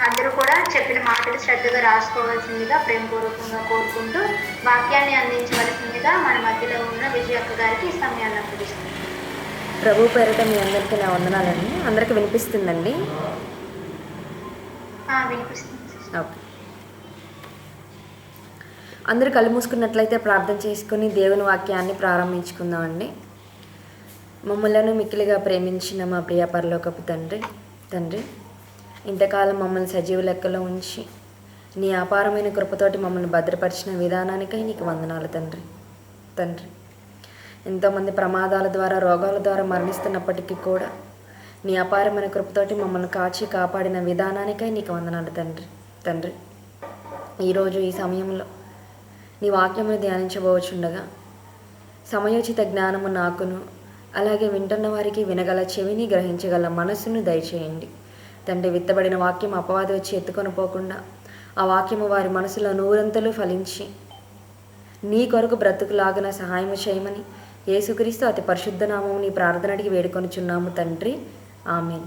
అందరూ కూడా చెప్పిన మాటలు శ్రద్ధగా రాసుకోవాల్సిందిగా ప్రేమపూర్వకంగా కోరుకుంటూ వాక్యాన్ని అందించవలసిందిగా మన మధ్యలో ఉన్న విజయక్క గారికి ఈ సమయాన్ని అప్పగిస్తుంది. ప్రభు పేరిట మీ అందరికీ నా వందనాలండి. అందరికీ వినిపిస్తుందండి? వినిపిస్తుంది. ఓకే, అందరూ కళ్ళు మూసుకున్నట్లయితే ప్రార్థన చేసుకుని దేవుని వాక్యాన్ని ప్రారంభించుకుందామండి. మమ్మలను మిక్కిలిగా ప్రేమించిన మా ప్రియ పరలోకపు తండ్రి ఇంతకాలం మమ్మల్ని సజీవ లెక్కలో ఉంచి నీ అపారమైన కృపతోటి మమ్మల్ని భద్రపరిచిన విధానానికై నీకు వందనాలు తండ్రి. ఎంతోమంది ప్రమాదాల ద్వారా రోగాల ద్వారా మరణిస్తున్నప్పటికీ కూడా నీ అపారమైన కృపతోటి మమ్మల్ని కాచి కాపాడిన విధానానికై నీకు వందనాలు తండ్రి. ఈరోజు ఈ సమయంలో నీ వాక్యమును ధ్యానించబోచుండగా సమయోచిత జ్ఞానము నాకును, అలాగే వింటున్న వారికి వినగల చెవిని, గ్రహించగల మనస్సును దయచేయండి తండ్రి. విత్తబడిన వాక్యం అపవాది వచ్చి ఎత్తుకొని పోకుండా ఆ వాక్యము వారి మనసులో నూరంతలు ఫలించి నీ కొరకు బ్రతుకులాగిన సహాయం చేయమని యేసుక్రీస్తు అతి పరిశుద్ధ నామము నీ ప్రార్థన అడిగి వేడుకొనిచున్నాము తండ్రి, ఆమేన్.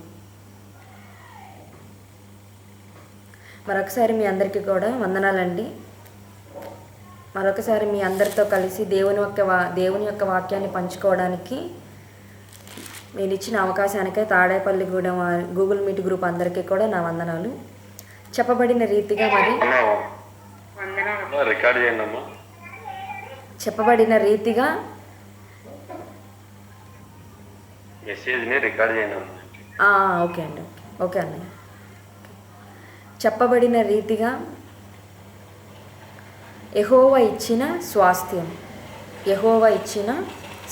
మరొకసారి మీ అందరికీ కూడా వందనాలండి. మరొకసారి మీ అందరితో కలిసి దేవుని యొక్క వాక్యాన్ని పంచుకోవడానికి మీరు ఇచ్చిన అవకాశానికై తాడేపల్లిగూడెం గూగుల్ మీట్ గ్రూప్ అందరికీ కూడా నా వందనాలు. చెప్పబడిన రీతిగా ఓకే అండి, ఓకే అన్నయ్య. చెప్పబడిన రీతిగా యెహోవా ఇచ్చిన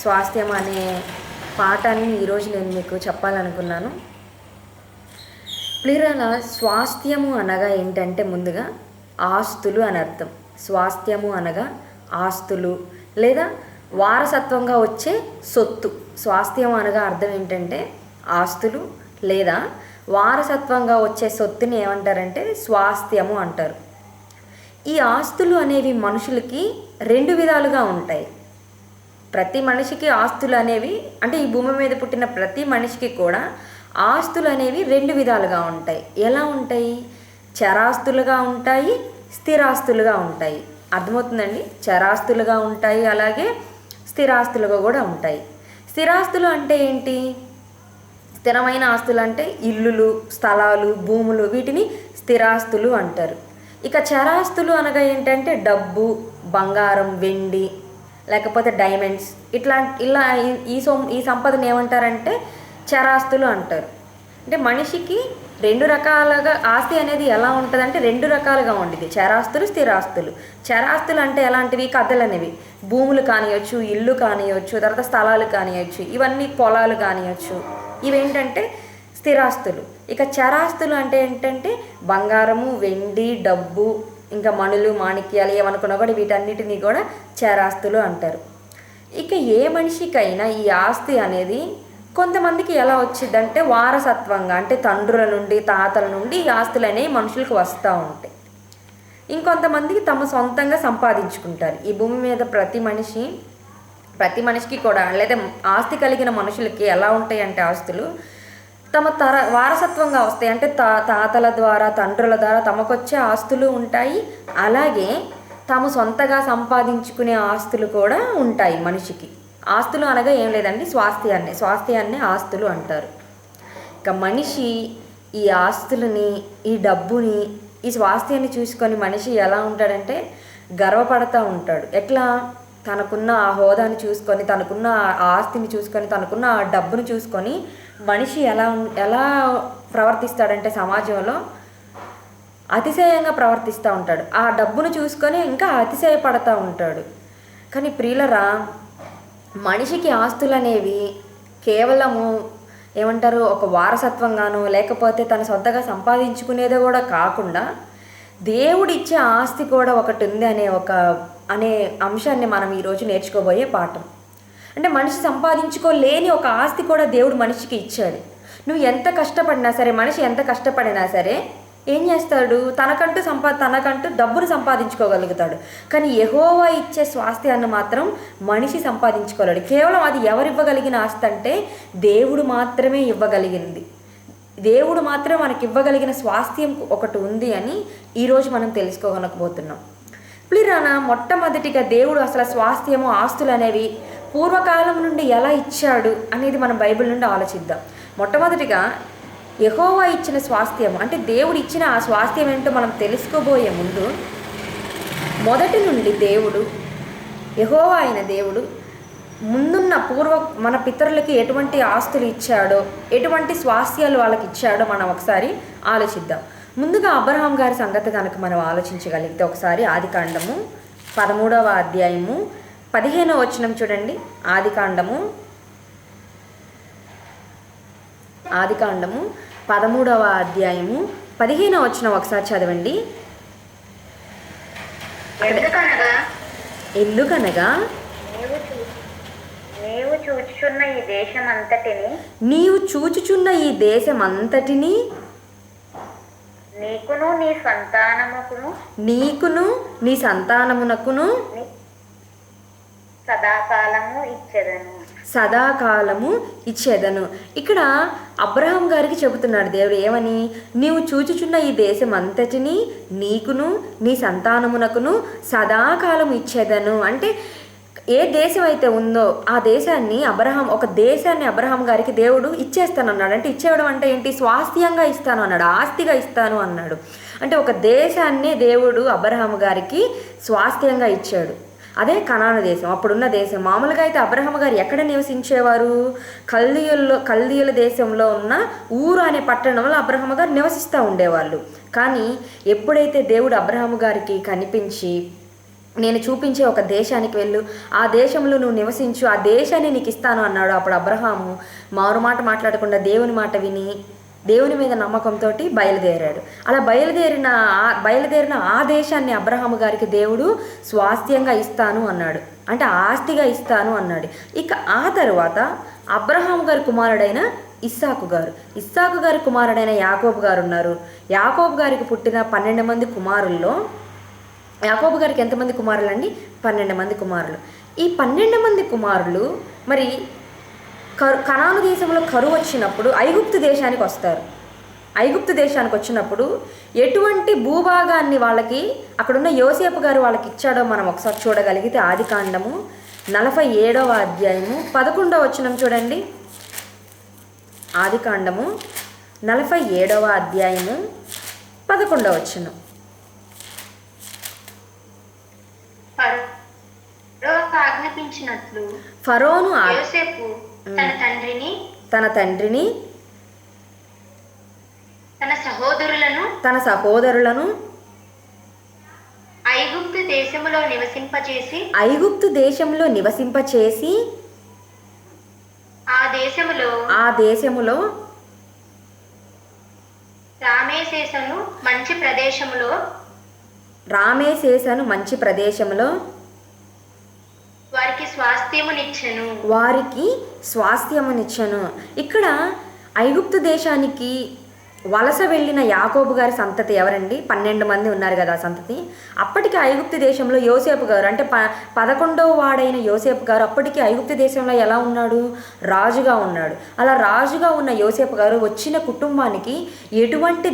స్వాస్థ్యం అనే పాఠాన్ని ఈరోజు నేను మీకు చెప్పాలనుకున్నాను. ప్రియులారా, స్వాస్థ్యము అనగా ఏంటంటే ముందుగా ఆస్తులు అని అర్థం. స్వాస్థ్యము అనగా ఆస్తులు లేదా వారసత్వంగా వచ్చే సొత్తు. స్వాస్థ్యం అనగా అర్థం ఏంటంటే ఆస్తులు లేదా వారసత్వంగా వచ్చే సొత్తుని ఏమంటారంటే స్వాస్థ్యము అంటారు. ఈ ఆస్తులు అనేవి మనుషులకి రెండు విధాలుగా ఉంటాయి. ప్రతి మనిషికి ఆస్తులు అనేవి, అంటే ఈ భూమి మీద పుట్టిన ప్రతి మనిషికి కూడా ఆస్తులు అనేవి రెండు విధాలుగా ఉంటాయి. ఎలా ఉంటాయి? చరాస్తులుగా ఉంటాయి, స్థిరాస్తులుగా ఉంటాయి. అర్థమవుతుందండి? చరాస్తులుగా ఉంటాయి, అలాగే స్థిరాస్తులుగా కూడా ఉంటాయి. స్థిరాస్తులు అంటే ఏంటి? స్థిరమైన ఆస్తులు అంటే ఇల్లులు, స్థలాలు, భూములు, వీటిని స్థిరాస్తులు అంటారు. ఇక చరాస్తులు అనగా ఏంటంటే డబ్బు, బంగారం, వెండి, లేకపోతే డైమండ్స్, ఇలా ఈ సంపదను ఏమంటారంటే చరాస్తులు అంటారు. అంటే మనిషికి రెండు రకాలుగా ఆస్తి అనేది ఎలా ఉంటుందంటే రెండు రకాలుగా ఉండేది, చరాస్తులు, స్థిరాస్తులు. చరాస్తులు అంటే ఎలాంటివి? కథలు అనేవి, భూములు కానియచ్చు, ఇల్లు కానియచ్చు, తర్వాత స్థలాలు కానియచ్చు, ఇవన్నీ పొలాలు కానియచ్చు, ఇవేంటంటే స్థిరాస్తులు. ఇక చరాస్తులు అంటే ఏంటంటే బంగారము, వెండి, డబ్బు, ఇంకా మణులు, మాణిక్యాలు ఏమనుకున్నా కూడా వీటన్నిటినీ కూడా చరాస్తులు అంటారు. ఇక ఏ మనిషికైనా ఈ ఆస్తి అనేది కొంతమందికి ఎలా వచ్చిందంటే వారసత్వంగా, అంటే తండ్రుల నుండి, తాతల నుండి ఈ ఆస్తులు అనేవి మనుషులకు వస్తూ ఉంటాయి. ఇంకొంతమందికి తమ సొంతంగా సంపాదించుకుంటారు. ఈ భూమి మీద ప్రతి మనిషికి కూడా, లేదా ఆస్తి కలిగిన మనుషులకి ఎలా ఉంటాయి అంటే ఆస్తులు తమ వారసత్వంగా వస్తాయి. అంటే తాతల ద్వారా, తండ్రుల ద్వారా తమకొచ్చే ఆస్తులు ఉంటాయి. అలాగే తాము సొంతగా సంపాదించుకునే ఆస్తులు కూడా ఉంటాయి మనిషికి. ఆస్తులు అనగా ఏం లేదండి, స్వాస్థ్యాన్ని ఆస్తులు అంటారు. ఇక మనిషి ఈ ఆస్తులని, ఈ డబ్బుని, ఈ స్వాస్థ్యాన్ని చూసుకొని మనిషి ఎలా ఉంటాడంటే గర్వపడతా ఉంటాడు. ఎట్లా? తనకున్న ఆ హోదాని చూసుకొని, తనకున్న ఆ ఆస్తిని చూసుకొని, తనకున్న ఆ డబ్బును చూసుకొని మనిషి ఎలా ప్రవర్తిస్తాడంటే సమాజంలో అతిశయంగా ప్రవర్తిస్తూ ఉంటాడు. ఆ డబ్బును చూసుకొని ఇంకా అతిశయపడతా ఉంటాడు. కానీ ప్రియులరా, మనిషికి ఆస్తులు అనేవి కేవలము ఏమంటారు, ఒక వారసత్వంగానో లేకపోతే తన సొంతగా సంపాదించుకునేదే కూడా కాకుండా దేవుడిచ్చే ఆస్తి కూడా ఒకటి ఉంది అనే అంశాన్ని మనం ఈరోజు నేర్చుకోబోయే పాఠం. అంటే మనిషి సంపాదించుకోలేని ఒక ఆస్తి కూడా దేవుడు మనిషికి ఇచ్చాడు. నువ్వు ఎంత కష్టపడినా సరే, మనిషి ఎంత కష్టపడినా సరే ఏం చేస్తాడు? తనకంటూ డబ్బును సంపాదించుకోగలుగుతాడు. కానీ యెహోవా ఇచ్చే స్వాస్థ్యాన్ని మాత్రం మనిషి సంపాదించుకోలేడు. కేవలం అది ఎవరు ఇవ్వగలిగిన ఆస్తి అంటే దేవుడు మాత్రమే ఇవ్వగలిగింది. దేవుడు మాత్రం మనకి ఇవ్వగలిగిన స్వాస్థ్యం ఒకటి ఉంది అని ఈరోజు మనం తెలుసుకోగలకపోతున్నాం. ప్రియులారా, మొట్టమొదటిగా దేవుడు అసలు స్వాస్థ్యము ఆస్తులు అనేవి పూర్వకాలం నుండి ఎలా ఇచ్చాడు అనేది మనం బైబిల్ నుండి ఆలోచిద్దాం. మొట్టమొదటిగా యెహోవా ఇచ్చిన స్వాస్థ్యం అంటే దేవుడు ఇచ్చిన ఆ స్వాస్థ్యం ఏంటో మనం తెలుసుకోబోయే ముందు మొదటి నుండి దేవుడు యెహోవా అయిన దేవుడు ముందున్న మన పితరులకి ఎటువంటి ఆస్తులు ఇచ్చాడో, ఎటువంటి స్వాస్థ్యాలు వాళ్ళకి ఇచ్చాడో మనం ఒకసారి ఆలోచిద్దాం. ముందుగా అబ్రహాం గారి సంగతి కనుక మనం ఆలోచించగలిగితే ఒకసారి ఆదికాండము 13వ అధ్యాయము 15వ వచనం చూడండి. ఆదికాండము 13వ అధ్యాయము 15వ వచనం ఒకసారి చదవండి. ఎందుకనగా నీవు చూచుచున్న ఈ దేశమంతటిని నీకును నీ సంతానమునకును సదాకాలము ఇచ్చేదను. ఇక్కడ అబ్రహాం గారికి చెబుతున్నాడు దేవుడు ఏమని, నీవు చూచుచున్న ఈ దేశం అంతటిని నీకును నీ సంతానమునకును సదాకాలం ఇచ్చేదను. అంటే ఏ దేశం అయితే ఉందో ఆ దేశాన్ని ఒక దేశాన్ని అబ్రహాం గారికి దేవుడు ఇచ్చేస్తానన్నాడు. అంటే ఇచ్చేయడం అంటే ఏంటి? స్వాస్థ్యంగా ఇస్తాను అన్నాడు, ఆస్తిగా ఇస్తాను అన్నాడు. అంటే ఒక దేశాన్ని దేవుడు అబ్రహాం గారికి స్వాస్థ్యంగా ఇచ్చాడు. అదే కనాను దేశం, అప్పుడున్న దేశం. మామూలుగా అయితే అబ్రహాం గారు ఎక్కడ నివసించేవారు? కల్దీయుల దేశంలో ఉన్న ఊరు అనే పట్టణంలో అబ్రహాం గారు నివసిస్తూ ఉండేవాళ్ళు. కానీ ఎప్పుడైతే దేవుడు అబ్రహాం గారికి కనిపించి నేను చూపించే ఒక దేశానికి వెళ్ళు, ఆ దేశంలో నువ్వు నివసించు, ఆ దేశాన్ని నీకు ఇస్తాను అన్నాడు. అప్పుడు అబ్రహాము మారు మాట మాట్లాడకుండా దేవుని మాట విని దేవుని మీద నమ్మకంతో బయలుదేరాడు. అలా బయలుదేరిన ఆ దేశాన్ని అబ్రహాము గారికి దేవుడు స్వాస్థ్యంగా ఇస్తాను అన్నాడు, అంటే ఆస్తిగా ఇస్తాను అన్నాడు. ఇక ఆ తరువాత అబ్రహాము గారి కుమారుడైన ఇస్సాకు గారి కుమారుడైన యాకోబు గారు ఉన్నారు. యాకోబు గారికి పుట్టిన 12 మంది కుమారుల్లో యాకోబు గారికి ఎంతమంది కుమారులు అండి? 12 మంది కుమారులు. ఈ 12 మంది కుమారులు మరి కనాను దేశంలో కరువు వచ్చినప్పుడు ఐగుప్తు దేశానికి వస్తారు. ఐగుప్తు దేశానికి వచ్చినప్పుడు ఎటువంటి భూభాగాన్ని వాళ్ళకి అక్కడున్న యోసేపు గారు వాళ్ళకి ఇచ్చాడో మనం ఒకసారి చూడగలిగితే ఆదికాండము 47వ అధ్యాయము 11వ వచనం చూడండి. ఆదికాండము 47వ అధ్యాయము 11వ వచనం. ఫరోను తన తండ్రిని తన సహోదరులను ఐగుప్తు దేశములో నివసింపచేసి ఆ దేశములో రామేసేసను మంచి ప్రదేశములో వారికి స్వాస్థ్యమునిచ్చెను. ఇక్కడ ఐగుప్తు దేశానికి వలస వెళ్ళిన యాకోబు గారి సంతతి ఎవరండి? 12 మంది ఉన్నారు కదా సంతతి. అప్పటికి ఐగుప్తు దేశంలో యోసేపు గారు అంటే 11వ వాడైన యోసేపు గారు అప్పటికి ఐగుప్తు దేశంలో ఎలా ఉన్నాడు? రాజుగా ఉన్నాడు. అలా రాజుగా ఉన్న యోసేపు గారు వచ్చిన కుటుంబానికి ఎటువంటి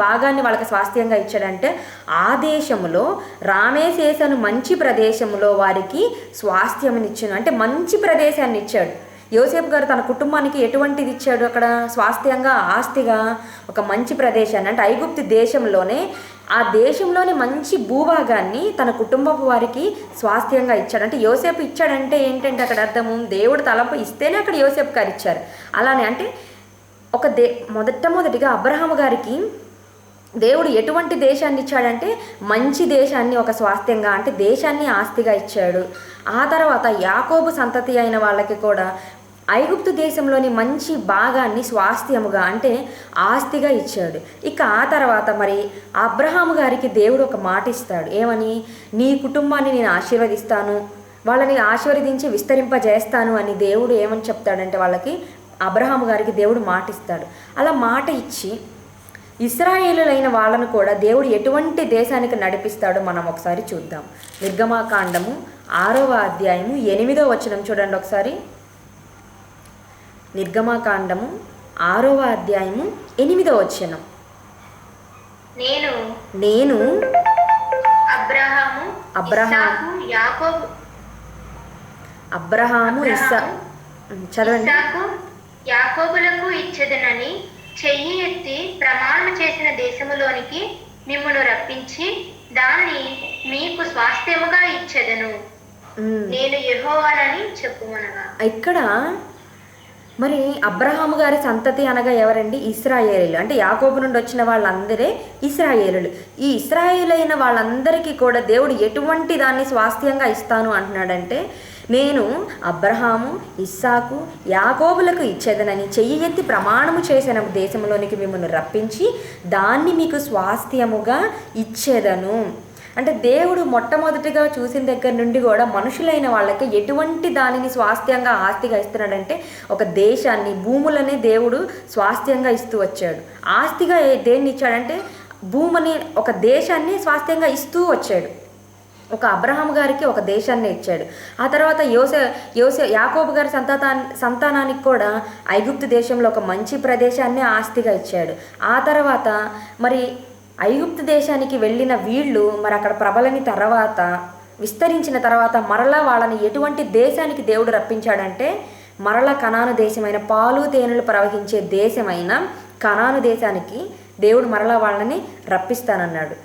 భాగాన్ని వాళ్ళకి స్వాస్థ్యంగా ఇచ్చాడంటే ఆ దేశంలో రామేసేసను మంచి ప్రదేశంలో వారికి స్వాస్థ్యమునిచ్చాను. అంటే మంచి ప్రదేశాన్ని ఇచ్చాడు. యోసేపు గారు తన కుటుంబానికి ఎటువంటిది ఇచ్చాడు? అక్కడ స్వాస్థ్యంగా ఆస్తిగా ఒక మంచి ప్రదేశాన్ని, అంటే ఐగుప్తు దేశంలోనే ఆ దేశంలోని మంచి భూభాగాన్ని తన కుటుంబపు వారికి స్వాస్థ్యంగా ఇచ్చాడు. అంటే యోసేపు ఇచ్చాడంటే ఏంటంటే అక్కడ అర్థము దేవుడు తలంపు ఇస్తేనే అక్కడ యోసేపు గారు ఇచ్చారు. అలానే అంటే మొదటిగా అబ్రహాము గారికి దేవుడు ఎటువంటి దేశాన్ని ఇచ్చాడంటే మంచి దేశాన్ని ఒక స్వాస్థ్యంగా, అంటే దేశాన్ని ఆస్తిగా ఇచ్చాడు. ఆ తర్వాత యాకోబు సంతతి అయిన వాళ్ళకి కూడా ఐగుప్తు దేశంలోని మంచి భాగాన్ని స్వాస్థ్యముగా, అంటే ఆస్తిగా ఇచ్చాడు. ఇక ఆ తర్వాత మరి అబ్రహాము గారికి దేవుడు ఒక మాట ఇస్తాడు. ఏమని? నీ కుటుంబాన్ని నేను ఆశీర్వదిస్తాను, వాళ్ళని ఆశీర్వదించి విస్తరింపజేస్తాను అని దేవుడు ఏమని చెప్తాడంటే వాళ్ళకి అబ్రహాము గారికి దేవుడు మాట ఇస్తాడు. అలా మాట ఇచ్చి ఇశ్రాయేలులైన వాళ్ళను కూడా దేవుడు ఎటువంటి దేశానికి నడిపిస్తాడో మనం ఒకసారి చూద్దాం. నిర్గమాకాండము 6వ అధ్యాయము 8వ వచనం చూడండి ఒకసారి. నిర్గమాకాండము 6వ అధ్యాయము 8వ వచనం. నేను అబ్రహాము చదవండి. యాకోబులకు ఇచ్చెదనని చెయ్యి ఎత్తి ప్రమాణం చేసిన దేశములోనికి మిమ్మును రప్పించి దాన్ని మీకు స్వాస్థ్యముగా ఇచ్చెదను, నేను యెహోవానని చెప్పుమనగా. ఇక్కడ మరి అబ్రహాము గారి సంతతి అనగా ఎవరండి? ఇశ్రాయేలీలు. అంటే యాకోబు నుండి వచ్చిన వాళ్ళందరే ఇశ్రాయేలులు. ఈ ఇశ్రాయేలైన వాళ్ళందరికీ కూడా దేవుడు ఎటువంటి దాన్ని స్వాస్థ్యంగా ఇస్తాను అంటున్నాడంటే, నేను అబ్రహాము, ఇస్సాకు, యాకోబులకు ఇచ్చేదనని చెయ్యి ఎత్తి ప్రమాణము చేసిన దేశంలోనికి మిమ్మల్ని రప్పించి దాన్ని మీకు స్వాస్థ్యముగా ఇచ్చేదను. అంటే దేవుడు మొట్టమొదటిగా చూసిన దగ్గర నుండి కూడా మనుషులైన వాళ్ళకి ఎటువంటి దానిని స్వాస్థ్యంగా ఆస్తిగా ఇస్తున్నాడంటే, ఒక దేశాన్ని, భూములనే దేవుడు స్వాస్థ్యంగా ఇస్తూ వచ్చాడు. ఆస్తిగా దేన్ని ఇచ్చాడంటే భూమిని, ఒక దేశాన్ని స్వాస్థ్యంగా ఇస్తూ వచ్చాడు. ఒక అబ్రహాం గారికి ఒక దేశాన్ని ఇచ్చాడు. ఆ తర్వాత యాకోబు గారి సంతానానికి కూడా ఐగుప్తు దేశంలో ఒక మంచి ప్రదేశాన్ని ఆస్తిగా ఇచ్చాడు. ఆ తర్వాత మరి ఐగుప్తు దేశానికి వెళ్ళిన వీళ్ళు మరి అక్కడ ప్రబలని తర్వాత, విస్తరించిన తర్వాత మరలా వాళ్ళని ఎటువంటి దేశానికి దేవుడు రప్పించాడంటే, మరలా కనాను దేశమైన పాలు తేనెలు ప్రవహించే దేశమైన కనాను దేశానికి దేవుడు మరలా వాళ్ళని రప్పిస్తానన్నాడు.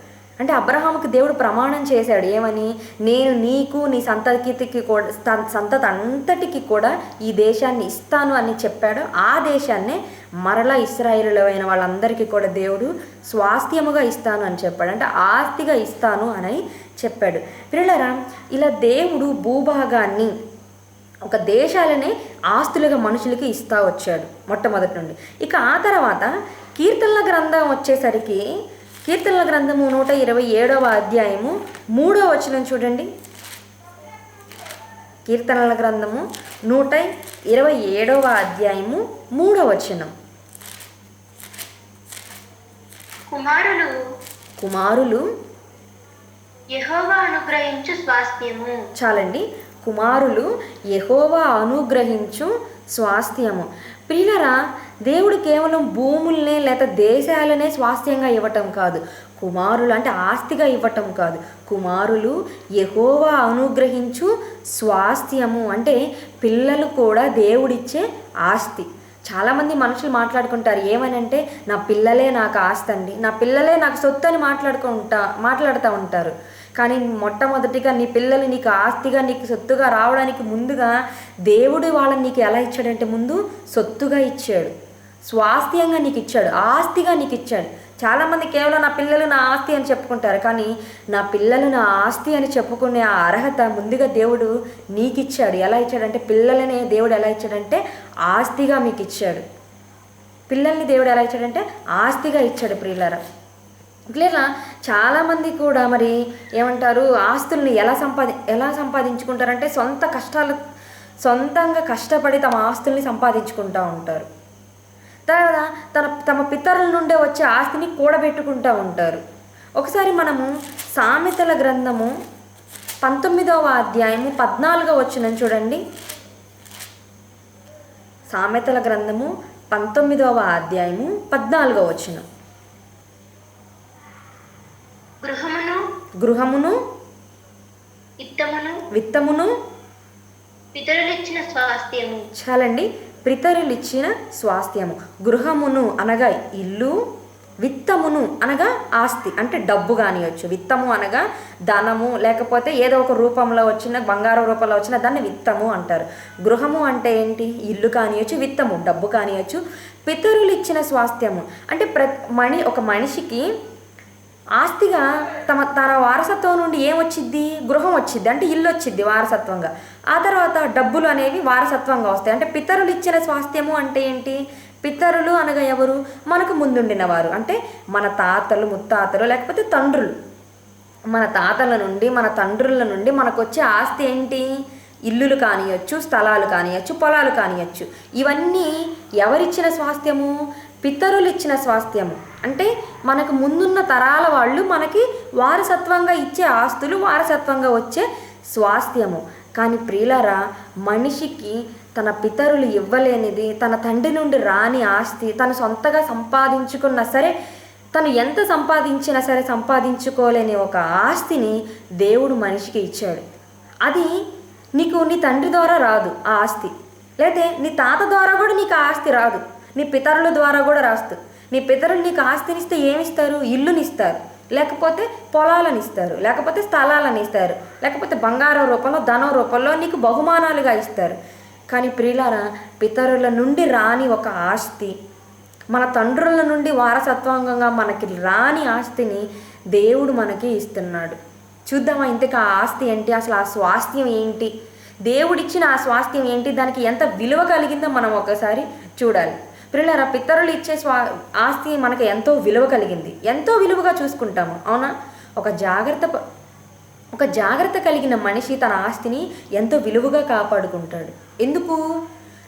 అంటే అబ్రహాముకి దేవుడు ప్రమాణం చేశాడు ఏమని? నేను నీకు, నీ సంతతికి కూడా, సంతతి అంతటికి కూడా ఈ దేశాన్ని ఇస్తాను అని చెప్పాడు. ఆ దేశాన్నే మరలా ఇశ్రాయేలులైన వాళ్ళందరికీ కూడా దేవుడు స్వాస్థ్యముగా ఇస్తాను అని చెప్పాడు. అంటే ఆస్తిగా ఇస్తాను అని చెప్పాడు. పిల్లరా, ఇలా దేవుడు భూభాగాన్ని, ఒక దేశాలనే ఆస్తులుగా మనుషులకి ఇస్తా వచ్చాడు మొట్టమొదటి నుండి. ఇక ఆ తర్వాత కీర్తనల గ్రంథం వచ్చేసరికి, కీర్తనల గ్రంథము 127వ అధ్యాయము 3వ వచనం చూడండి. కీర్తనల గ్రంథము 127వ అధ్యాయము 3వ వచనం. కుమారులు యెహోవా అనుగ్రహించు స్వాస్థ్యము. చాలండి. కుమారులు యెహోవా అనుగ్రహించు స్వాస్థ్యము. ప్రియులరా, దేవుడు కేవలం భూముల్నే లేదా దేశాలనే స్వాస్థ్యంగా ఇవ్వటం కాదు, కుమారులు అంటే ఆస్తిగా ఇవ్వటం కాదు. కుమారులు యెహోవా అనుగ్రహించు స్వాస్థ్యము అంటే పిల్లలు కూడా దేవుడిచ్చే ఆస్తి. చాలామంది మనుషులు మాట్లాడుకుంటారు ఏమనంటే, నా పిల్లలే నాకు ఆస్తి అండి, నా పిల్లలే నాకు సొత్తు అని మాట్లాడుతూ ఉంటారు. కానీ మొట్టమొదటిగా నీ పిల్లలు నీకు ఆస్తిగా, నీకు సొత్తుగా రావడానికి ముందుగా దేవుడు వాళ్ళని నీకు ఎలా ఇచ్చాడంటే, ముందు సొత్తుగా ఇచ్చాడు, స్వాస్థ్యంగా నీకు ఇచ్చాడు, ఆస్తిగా నీకు ఇచ్చాడు. చాలామంది కేవలం నా పిల్లలు నా ఆస్తి అని చెప్పుకుంటారు, కానీ నా పిల్లలు నా ఆస్తి అని చెప్పుకునే ఆ అర్హత ముందుగా దేవుడు నీకు ఇచ్చాడు. ఎలా ఇచ్చాడంటే, పిల్లలనే దేవుడు ఎలా ఇచ్చాడంటే ఆస్తిగా మీకు ఇచ్చాడు. పిల్లల్ని దేవుడు ఎలా ఇచ్చాడంటే ఆస్తిగా ఇచ్చాడు. ప్రియులారా, ఇట్లా చాలామంది కూడా మరి ఏమంటారు, ఆస్తుల్ని ఎలా సంపాదించుకుంటారంటే సొంతంగా కష్టపడి తమ ఆస్తుల్ని సంపాదించుకుంటూ ఉంటారు. తర్వాత తమ పితరుల నుండే వచ్చే ఆస్తిని కూడబెట్టుకుంటూ ఉంటారు. ఒకసారి మనము సామెతల గ్రంథము 19వ అధ్యాయము 14వ వచనం చూడండి. సామెతల గ్రంథము 19వ అధ్యాయము 14వ వచనం. గృహమును విత్తమును పితరులిచ్చిన స్వాస్థ్యము. చాలండి. పితరులిచ్చిన స్వాస్థ్యము. గృహమును అనగా ఇల్లు, విత్తమును అనగా ఆస్తి అంటే డబ్బు కానివచ్చు. విత్తము అనగా ధనము, లేకపోతే ఏదో ఒక రూపంలో వచ్చిన, బంగారం రూపంలో వచ్చిన దాన్ని విత్తము అంటారు. గృహము అంటే ఏంటి? ఇల్లు కానివచ్చు, విత్తము డబ్బు కానివచ్చు. పితరులు ఇచ్చిన స్వాస్థ్యము అంటే ఒక మనిషికి ఆస్తిగా తన వారసత్వం నుండి ఏమొచ్చిద్ది? గృహం వచ్చిద్ది, అంటే ఇల్లు వచ్చిద్ది వారసత్వంగా. ఆ తర్వాత డబ్బులు అనేవి వారసత్వంగా వస్తాయి. అంటే పితరులు ఇచ్చిన స్వాస్థ్యము అంటే ఏంటి? పితరులు అనగా ఎవరు? మనకు ముందుండిన వారు, అంటే మన తాతలు, ముత్తాతలు, లేకపోతే తండ్రులు. మన తాతల నుండి, మన తండ్రుల నుండి మనకు వచ్చే ఆస్తి ఏంటి? ఇల్లులు కానియచ్చు, స్థలాలు కానియచ్చు, పొలాలు కానియచ్చు. ఇవన్నీ ఎవరిచ్చిన స్వాస్థ్యము? పితరులు ఇచ్చిన స్వాస్థ్యము. అంటే మనకు ముందున్న తరాల వాళ్ళు మనకి వారసత్వంగా ఇచ్చే ఆస్తులు, వారసత్వంగా వచ్చే స్వాస్థ్యము. కానీ ప్రియులారా, మనిషికి తన పితరులు ఇవ్వలేనిది, తన తండ్రి నుండి రాని ఆస్తి, తను సొంతగా సంపాదించుకున్నా సరే, తను ఎంత సంపాదించినా సరే సంపాదించుకోలేని ఒక ఆస్తిని దేవుడు మనిషికి ఇచ్చాడు. అది నీకు నీ తండ్రి ద్వారా రాదు ఆ ఆస్తి, లేతే నీ తాత ద్వారా కూడా నీకు ఆ ఆస్తి రాదు, నీ పితరుల ద్వారా కూడా రాదు. నీ పితరులు నీకు ఆస్తినిస్తే ఏమిస్తారు? ఇల్లునిస్తారు, లేకపోతే పొలాలను ఇస్తారు, లేకపోతే స్థలాలను ఇస్తారు, లేకపోతే బంగారం రూపంలో ధనం రూపంలో నీకు బహుమానాలుగా ఇస్తారు. కానీ ప్రియులారా, పితరుల నుండి రాని ఒక ఆస్తి, మన తండ్రుల నుండి వారసత్వంగా మనకి రాని ఆస్తిని దేవుడు మనకి ఇస్తున్నాడు. చూద్దామా ఇంతకు ఆ ఆస్తి ఏంటి, అసలు ఆ స్వాస్థ్యం ఏంటి, దేవుడిచ్చిన ఆ స్వాస్థ్యం ఏంటి, దానికి ఎంత విలువ కలిగిందో మనం ఒకసారి చూడాలి. ప్రియులారా, పితరులు ఇచ్చే ఆస్తి మనకి ఎంతో విలువ కలిగింది, ఎంతో విలువగా చూసుకుంటాము, అవునా? ఒక జాగ్రత్త కలిగిన మనిషి తన ఆస్తిని ఎంతో విలువగా కాపాడుకుంటాడు. ఎందుకు?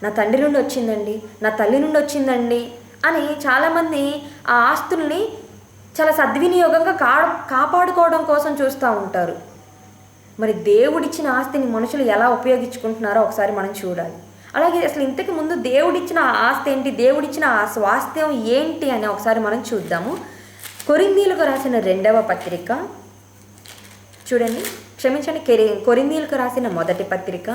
నా తండ్రి నుండి వచ్చిందండి, నా తల్లి నుండి వచ్చిందండి అని చాలామంది ఆ ఆస్తుల్ని చాలా సద్వినియోగంగా కాపాడుకోవడం కోసం చూస్తూ ఉంటారు. మరి దేవుడిచ్చిన ఆస్తిని మనుషులు ఎలా ఉపయోగించుకుంటున్నారో ఒకసారి మనం చూడాలి. అలాగే అసలు ఇంతకు ముందు దేవుడిచ్చిన ఆస్తి ఏంటి, దేవుడిచ్చిన ఆ స్వాస్థ్యం ఏంటి అని ఒకసారి మనం చూద్దాము. కొరింథీయులకు రాసిన 2వ పత్రిక చూడండి, క్షమించండి, కొరింథీయులకు రాసిన 1వ పత్రిక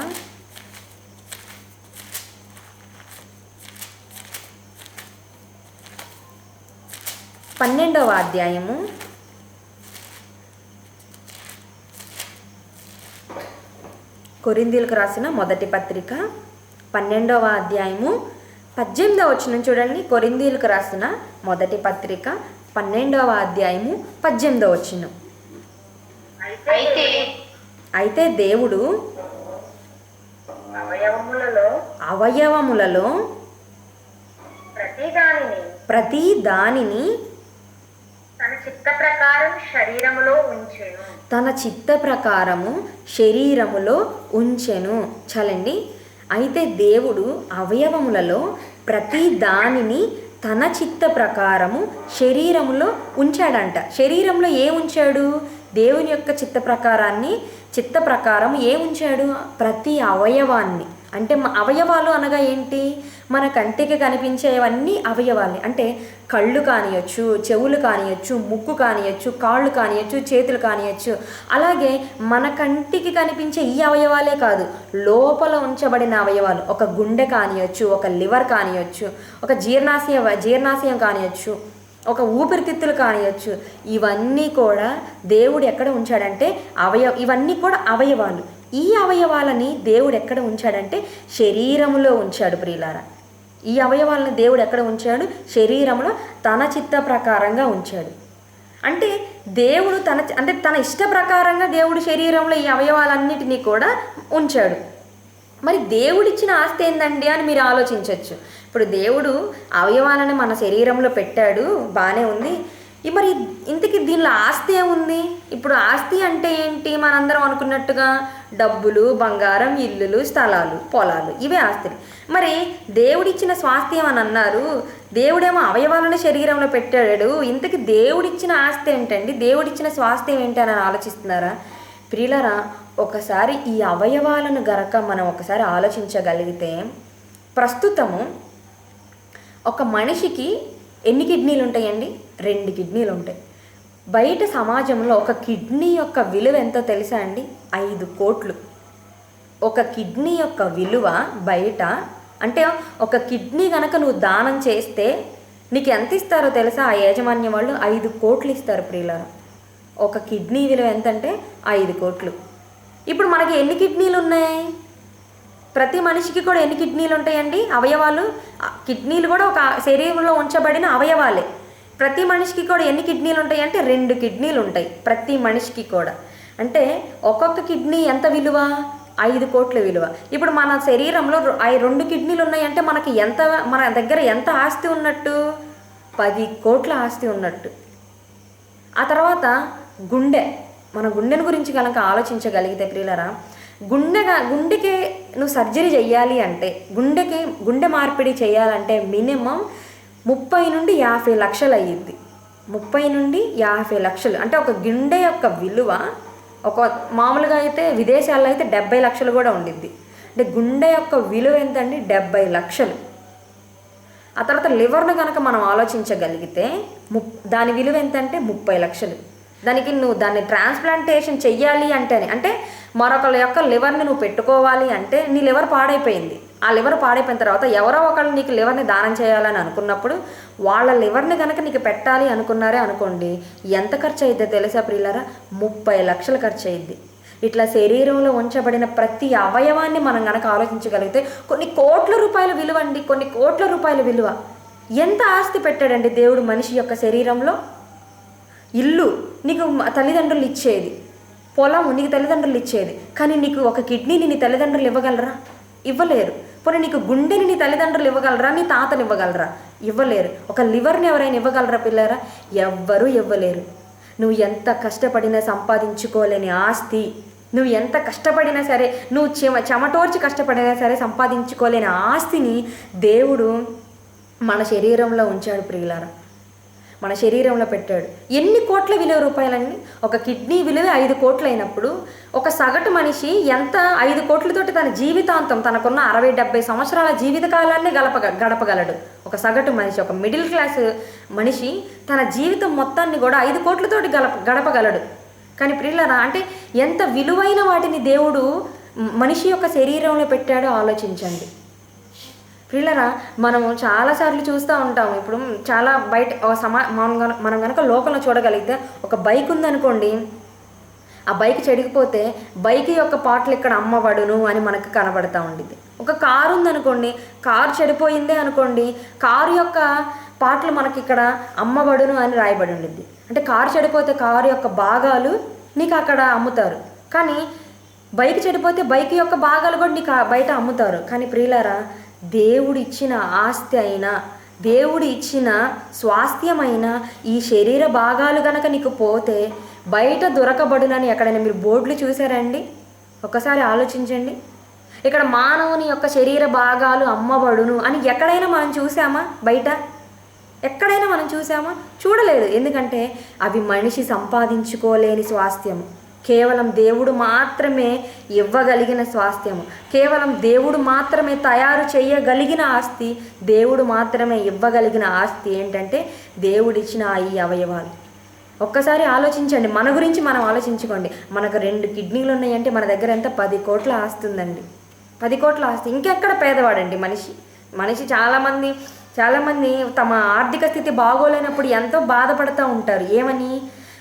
12వ అధ్యాయము 12వ అధ్యాయము 18వ వచనం చూడండి. కొరింథీయులకు రాసిన 1వ పత్రిక 12వ అధ్యాయము 18వ వచనం. అయితే దేవుడు అవయవములలో ప్రతి దానిని తన చిత్త ప్రకారము శరీరములో ఉంచెను. చాలండి. అయితే దేవుడు అవయవములలో ప్రతి దానిని తన చిత్త ప్రకారము శరీరములో ఉంచాడంట. శరీరంలో ఏ ఉంచాడు? దేవుని యొక్క చిత్త ప్రకారం ఏ ఉంచాడు? ప్రతి అవయవాన్ని. అంటే అవయవాలు అనగా ఏంటి? మన కంటికి కనిపించేవన్నీ అవయవాలే. అంటే కళ్ళు కానియచ్చు, చెవులు కానియచ్చు, ముక్కు కానియచ్చు, కాళ్ళు కానియచ్చు, చేతులు కానియచ్చు. అలాగే మన కంటికి కనిపించే ఈ అవయవాలే కాదు, లోపల ఉంచబడిన అవయవాలు, ఒక గుండె కానియచ్చు, ఒక లివర్ కానియచ్చు, ఒక జీర్ణాశయం కానియచ్చు, ఒక ఊపిరితిత్తులు కానియచ్చు. ఇవన్నీ కూడా దేవుడు ఎక్కడ ఉంచాడంటే ఇవన్నీ కూడా అవయవాలు. ఈ అవయవాలని దేవుడు ఎక్కడ ఉంచాడంటే శరీరంలో ఉంచాడు. ప్రియులారా, ఈ అవయవాలను దేవుడు ఎక్కడ ఉంచాడు? శరీరంలో తన చిత్త ప్రకారంగా ఉంచాడు. అంటే దేవుడు తన ఇష్ట ప్రకారంగా దేవుడు శరీరంలో ఈ అవయవాలన్నిటినీ కూడా ఉంచాడు. మరి దేవుడిచ్చిన ఆస్తి ఏందండి అని మీరు ఆలోచించవచ్చు. ఇప్పుడు దేవుడు అవయవాలను మన శరీరంలో పెట్టాడు, బాగానే ఉంది. మరి ఇంతకీ దీనిలో ఆస్తి ఏముంది? ఇప్పుడు ఆస్తి అంటే ఏంటి? మనందరం అనుకున్నట్టుగా డబ్బులు, బంగారం, ఇల్లులు, స్థలాలు, పొలాలు, ఇవే ఆస్తులు. మరి దేవుడిచ్చిన స్వాస్థ్యం అని అన్నారు, దేవుడేమో అవయవాలను శరీరంలో పెట్టాడు. ఇంతకీ దేవుడిచ్చిన ఆస్తి ఏంటండి, దేవుడిచ్చిన స్వాస్థ్యం ఏంటి అని ఆలోచిస్తున్నారా? ప్రియులరా, ఒకసారి ఈ అవయవాలను గనక మనం ఒకసారి ఆలోచించగలిగితే, ప్రస్తుతము ఒక మనిషికి ఎన్ని కిడ్నీలు ఉంటాయండి? 2 కిడ్నీలు ఉంటాయి. బయట సమాజంలో ఒక కిడ్నీ యొక్క విలువ ఎంతో తెలుసా అండి? 5 కోట్లు. ఒక కిడ్నీ యొక్క విలువ బయట, అంటే ఒక కిడ్నీ కనుక నువ్వు దానం చేస్తే నీకు ఎంత ఇస్తారో తెలుసా? ఆ యాజమాన్యం వాళ్ళు 5 కోట్లు ఇస్తారు. ప్రియులారా, ఒక కిడ్నీ విలువ ఎంతంటే 5 కోట్లు. ఇప్పుడు మనకి ఎన్ని కిడ్నీలు ఉన్నాయి? ప్రతి మనిషికి కూడా ఎన్ని కిడ్నీలు ఉంటాయండి? అవయవాలు. కిడ్నీలు కూడా ఒక శరీరంలో ఉంచబడిన అవయవాలే. ప్రతి మనిషికి కూడా ఎన్ని కిడ్నీలు ఉంటాయి అంటే 2 కిడ్నీలు ఉంటాయి ప్రతి మనిషికి కూడా. అంటే ఒక్కొక్క కిడ్నీ ఎంత విలువ? 5 కోట్ల విలువ. ఇప్పుడు మన శరీరంలో 2 కిడ్నీలు ఉన్నాయంటే మన దగ్గర ఎంత ఆస్తి ఉన్నట్టు? 10 కోట్ల ఆస్తి ఉన్నట్టు. ఆ తర్వాత గుండె. మన గుండెను గురించి కనుక ఆలోచించగలిగితే ప్రియులరా, గుండెకి నువ్వు సర్జరీ చెయ్యాలి అంటే, గుండె మార్పిడి చేయాలంటే మినిమం 30 నుండి 50 లక్షలు అయ్యిద్ది. 30 నుండి 50 లక్షలు అంటే ఒక గుండె యొక్క విలువ. ఒక మామూలుగా అయితే విదేశాల్లో అయితే 70 లక్షలు కూడా ఉండిద్ది. అంటే గుండె యొక్క విలువ ఎంతండి? 70 లక్షలు. ఆ తర్వాత లివర్ను కనుక మనం ఆలోచించగలిగితే దాని విలువ ఎంతంటే 30 లక్షలు. దానికి నువ్వు దాన్ని ట్రాన్స్ప్లాంటేషన్ చెయ్యాలి అంటేనే, అంటే మరొకళ్ళ యొక్క లివర్ని నువ్వు పెట్టుకోవాలి అంటే నీ లివర్ పాడైపోయింది. ఆ లివర్ పాడైపోయిన తర్వాత ఎవరో ఒకళ్ళు నీకు లివర్ని దానం చేయాలని అనుకున్నప్పుడు వాళ్ళ లివర్ని కనుక నీకు పెట్టాలి అనుకున్నారే అనుకోండి, ఎంత ఖర్చు అయిద్దో తెలుసా ప్రియులారా? 30 లక్షలు ఖర్చు అయ్యిద్ది. ఇట్లా శరీరంలో ఉంచబడిన ప్రతి అవయవాన్ని మనం కనుక ఆలోచించగలిగితే కొన్ని కోట్ల రూపాయల విలువ అండి, కొన్ని కోట్ల రూపాయల విలువ. ఎంత ఆస్తి పెట్టాడండి దేవుడు మనిషి యొక్క శరీరంలో. ఇల్లు నీకు తల్లిదండ్రులు ఇచ్చేది, పొలం నీకు తల్లిదండ్రులు ఇచ్చేది, కానీ నీకు ఒక కిడ్నీని నీ తల్లిదండ్రులు ఇవ్వగలరా? ఇవ్వలేరు. పోనీ నీకు గుండెని నీ తల్లిదండ్రులు ఇవ్వగలరా? నీ తాతలు ఇవ్వగలరా? ఇవ్వలేరు. ఒక లివర్ని ఎవరైనా ఇవ్వగలరా పిల్లరా? ఎవ్వరూ ఇవ్వలేరు. నువ్వు ఎంత కష్టపడినా సంపాదించుకోలేని ఆస్తి, నువ్వు ఎంత కష్టపడినా సరే, నువ్వు చెమటోర్చి కష్టపడినా సరే సంపాదించుకోలేని ఆస్తిని దేవుడు మన శరీరంలో ఉంచాడు ప్రియులారా, మన శరీరంలో పెట్టాడు. ఎన్ని కోట్ల విలువ రూపాయలండి? ఒక కిడ్నీ విలువ 5 కోట్లు అయినప్పుడు ఒక సగటు మనిషి ఎంత 5 కోట్లతోటి తన జీవితాంతం, తనకున్న 60-70 సంవత్సరాల జీవితకాలాన్ని గడపగలడు. ఒక సగటు మనిషి, ఒక మిడిల్ క్లాస్ మనిషి తన జీవితం మొత్తాన్ని కూడా 5 కోట్లతోటి గడపగలడు. కానీ ప్రియులారా, అంటే ఎంత విలువైన వాటిని దేవుడు మనిషి యొక్క శరీరంలో పెట్టాడో ఆలోచించండి ప్రియులారా. మనము చాలాసార్లు చూస్తూ ఉంటాము. ఇప్పుడు చాలా బయట మనం కనుక లోకంలో చూడగలిగితే, ఒక బైక్ ఉందనుకోండి, ఆ బైక్ చెడిగిపోతే బైక్ యొక్క పార్ట్లు ఇక్కడ అమ్మబడును అని మనకు కనబడుతూ ఉండిద్ది. ఒక కారు ఉందనుకోండి, కారు చెడిపోయిందే అనుకోండి, కారు యొక్క పార్ట్లు మనకి ఇక్కడ అమ్మబడును అని రాయబడి ఉండిద్ది. అంటే కారు చెడిపోతే కారు యొక్క భాగాలు నీకు అక్కడ అమ్ముతారు, కానీ బైక్ చెడిపోతే బైక్ యొక్క భాగాలు కూడా నీకు బయట అమ్ముతారు. కానీ ప్రియులారా, దేవుడిచ్చిన ఆస్తి అయినా, దేవుడు ఇచ్చిన స్వాస్థ్యమైన ఈ శరీర భాగాలు కనుక నీకు పోతే బయట దొరకబడునని ఎక్కడైనా మీరు బోర్డులు చూసారండి? ఒకసారి ఆలోచించండి. ఇక్కడ మానవుని యొక్క శరీర భాగాలు అమ్మబడును అని ఎక్కడైనా మనం చూసామా? బయట ఎక్కడైనా మనం చూసామా? చూడలేదు. ఎందుకంటే అవి మనిషి సంపాదించుకోలేని స్వాస్థ్యము, కేవలం దేవుడు మాత్రమే ఇవ్వగలిగిన స్వాస్థ్యము, కేవలం దేవుడు మాత్రమే తయారు చేయగలిగిన ఆస్తి, దేవుడు మాత్రమే ఇవ్వగలిగిన ఆస్తి ఏంటంటే దేవుడిచ్చిన ఈ అవయవాలు. ఒక్కసారి ఆలోచించండి, మన గురించి మనం ఆలోచించుకోండి. మనకు 2 కిడ్నీలు ఉన్నాయంటే మన దగ్గర ఎంత? 10 కోట్ల ఆస్తి ఉందండి. 10 కోట్ల ఆస్తి. ఇంకెక్కడ పేదవాడండి మనిషి. చాలామంది తమ ఆర్థిక స్థితి బాగోలేనప్పుడు ఎంతో బాధపడుతూ ఉంటారు. ఏమని?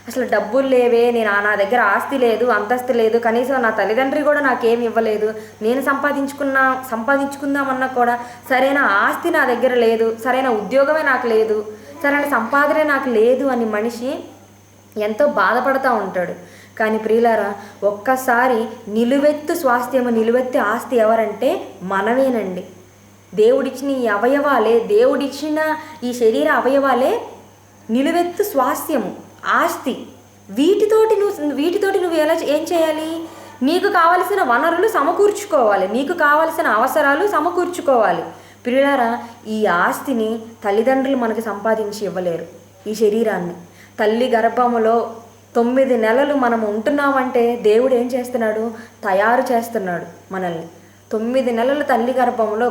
అసలు డబ్బులు లేవే, నా దగ్గర ఆస్తి లేదు, అంతస్తు లేదు, కనీసం నా తల్లిదండ్రి కూడా నాకేమి ఇవ్వలేదు, నేను సంపాదించుకుందామన్నా కూడా సరైన ఆస్తి నా దగ్గర లేదు, సరైన ఉద్యోగమే నాకు లేదు, సరైన సంపాదనే నాకు లేదు అని మనిషి ఎంతో బాధపడుతూ ఉంటాడు. కానీ ప్రియులారా, ఒక్కసారి నిలువెత్తు స్వాస్థ్యము, నిలువెత్తు ఆస్తి ఎవరంటే మనమేనండి. దేవుడిచ్చిన ఈ అవయవాలే, దేవుడిచ్చిన ఈ శరీర అవయవాలే నిలువెత్తు స్వాస్థ్యము, ఆస్తి. వీటితోటి నువ్వు ఏం చేయాలి? నీకు కావలసిన వనరులు సమకూర్చుకోవాలి, నీకు కావలసిన అవసరాలు సమకూర్చుకోవాలి. ప్రియులారా, ఈ ఆస్తిని తల్లిదండ్రులు మనకి సంపాదించి ఇవ్వలేరు. ఈ శరీరాన్ని తల్లి గర్భములో 9 నెలలు మనం ఉంటున్నామంటే దేవుడు ఏం చేస్తున్నాడు? తయారు చేస్తున్నాడు మనల్ని. 9 నెలలు తల్లి గర్భంలో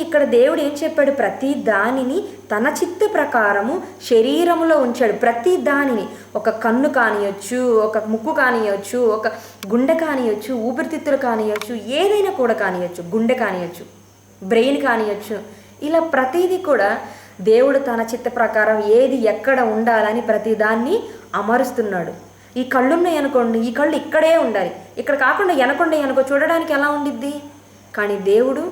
ఇక్కడ దేవుడు ఏం చెప్పాడు? ప్రతి దానిని తన చిత్త ప్రకారము శరీరంలో ఉంచాడు. ప్రతి దానిని, ఒక కన్ను కానియొచ్చు, ఒక ముక్కు కానియొచ్చు, ఒక గుండె కానియొచ్చు, ఊపిరితిత్తులు కానియొచ్చు, ఏదైనా కూడా కానియొచ్చు, గుండె కానియొచ్చు, బ్రెయిన్ కానియొచ్చు, ఇలా ప్రతిదీ కూడా దేవుడు తన చిత్త ప్రకారం ఏది ఎక్కడ ఉండాలని ప్రతిదాన్ని అమరుస్తున్నాడు. ఈ కళ్ళు ఉన్నాయి అనుకోండి, ఈ కళ్ళు ఇక్కడే ఉండాలి, ఇక్కడ కాకుండా వెనకుండే అనుకో, చూడడానికి ఎలా ఉండిద్ది? కానీ దేవుడు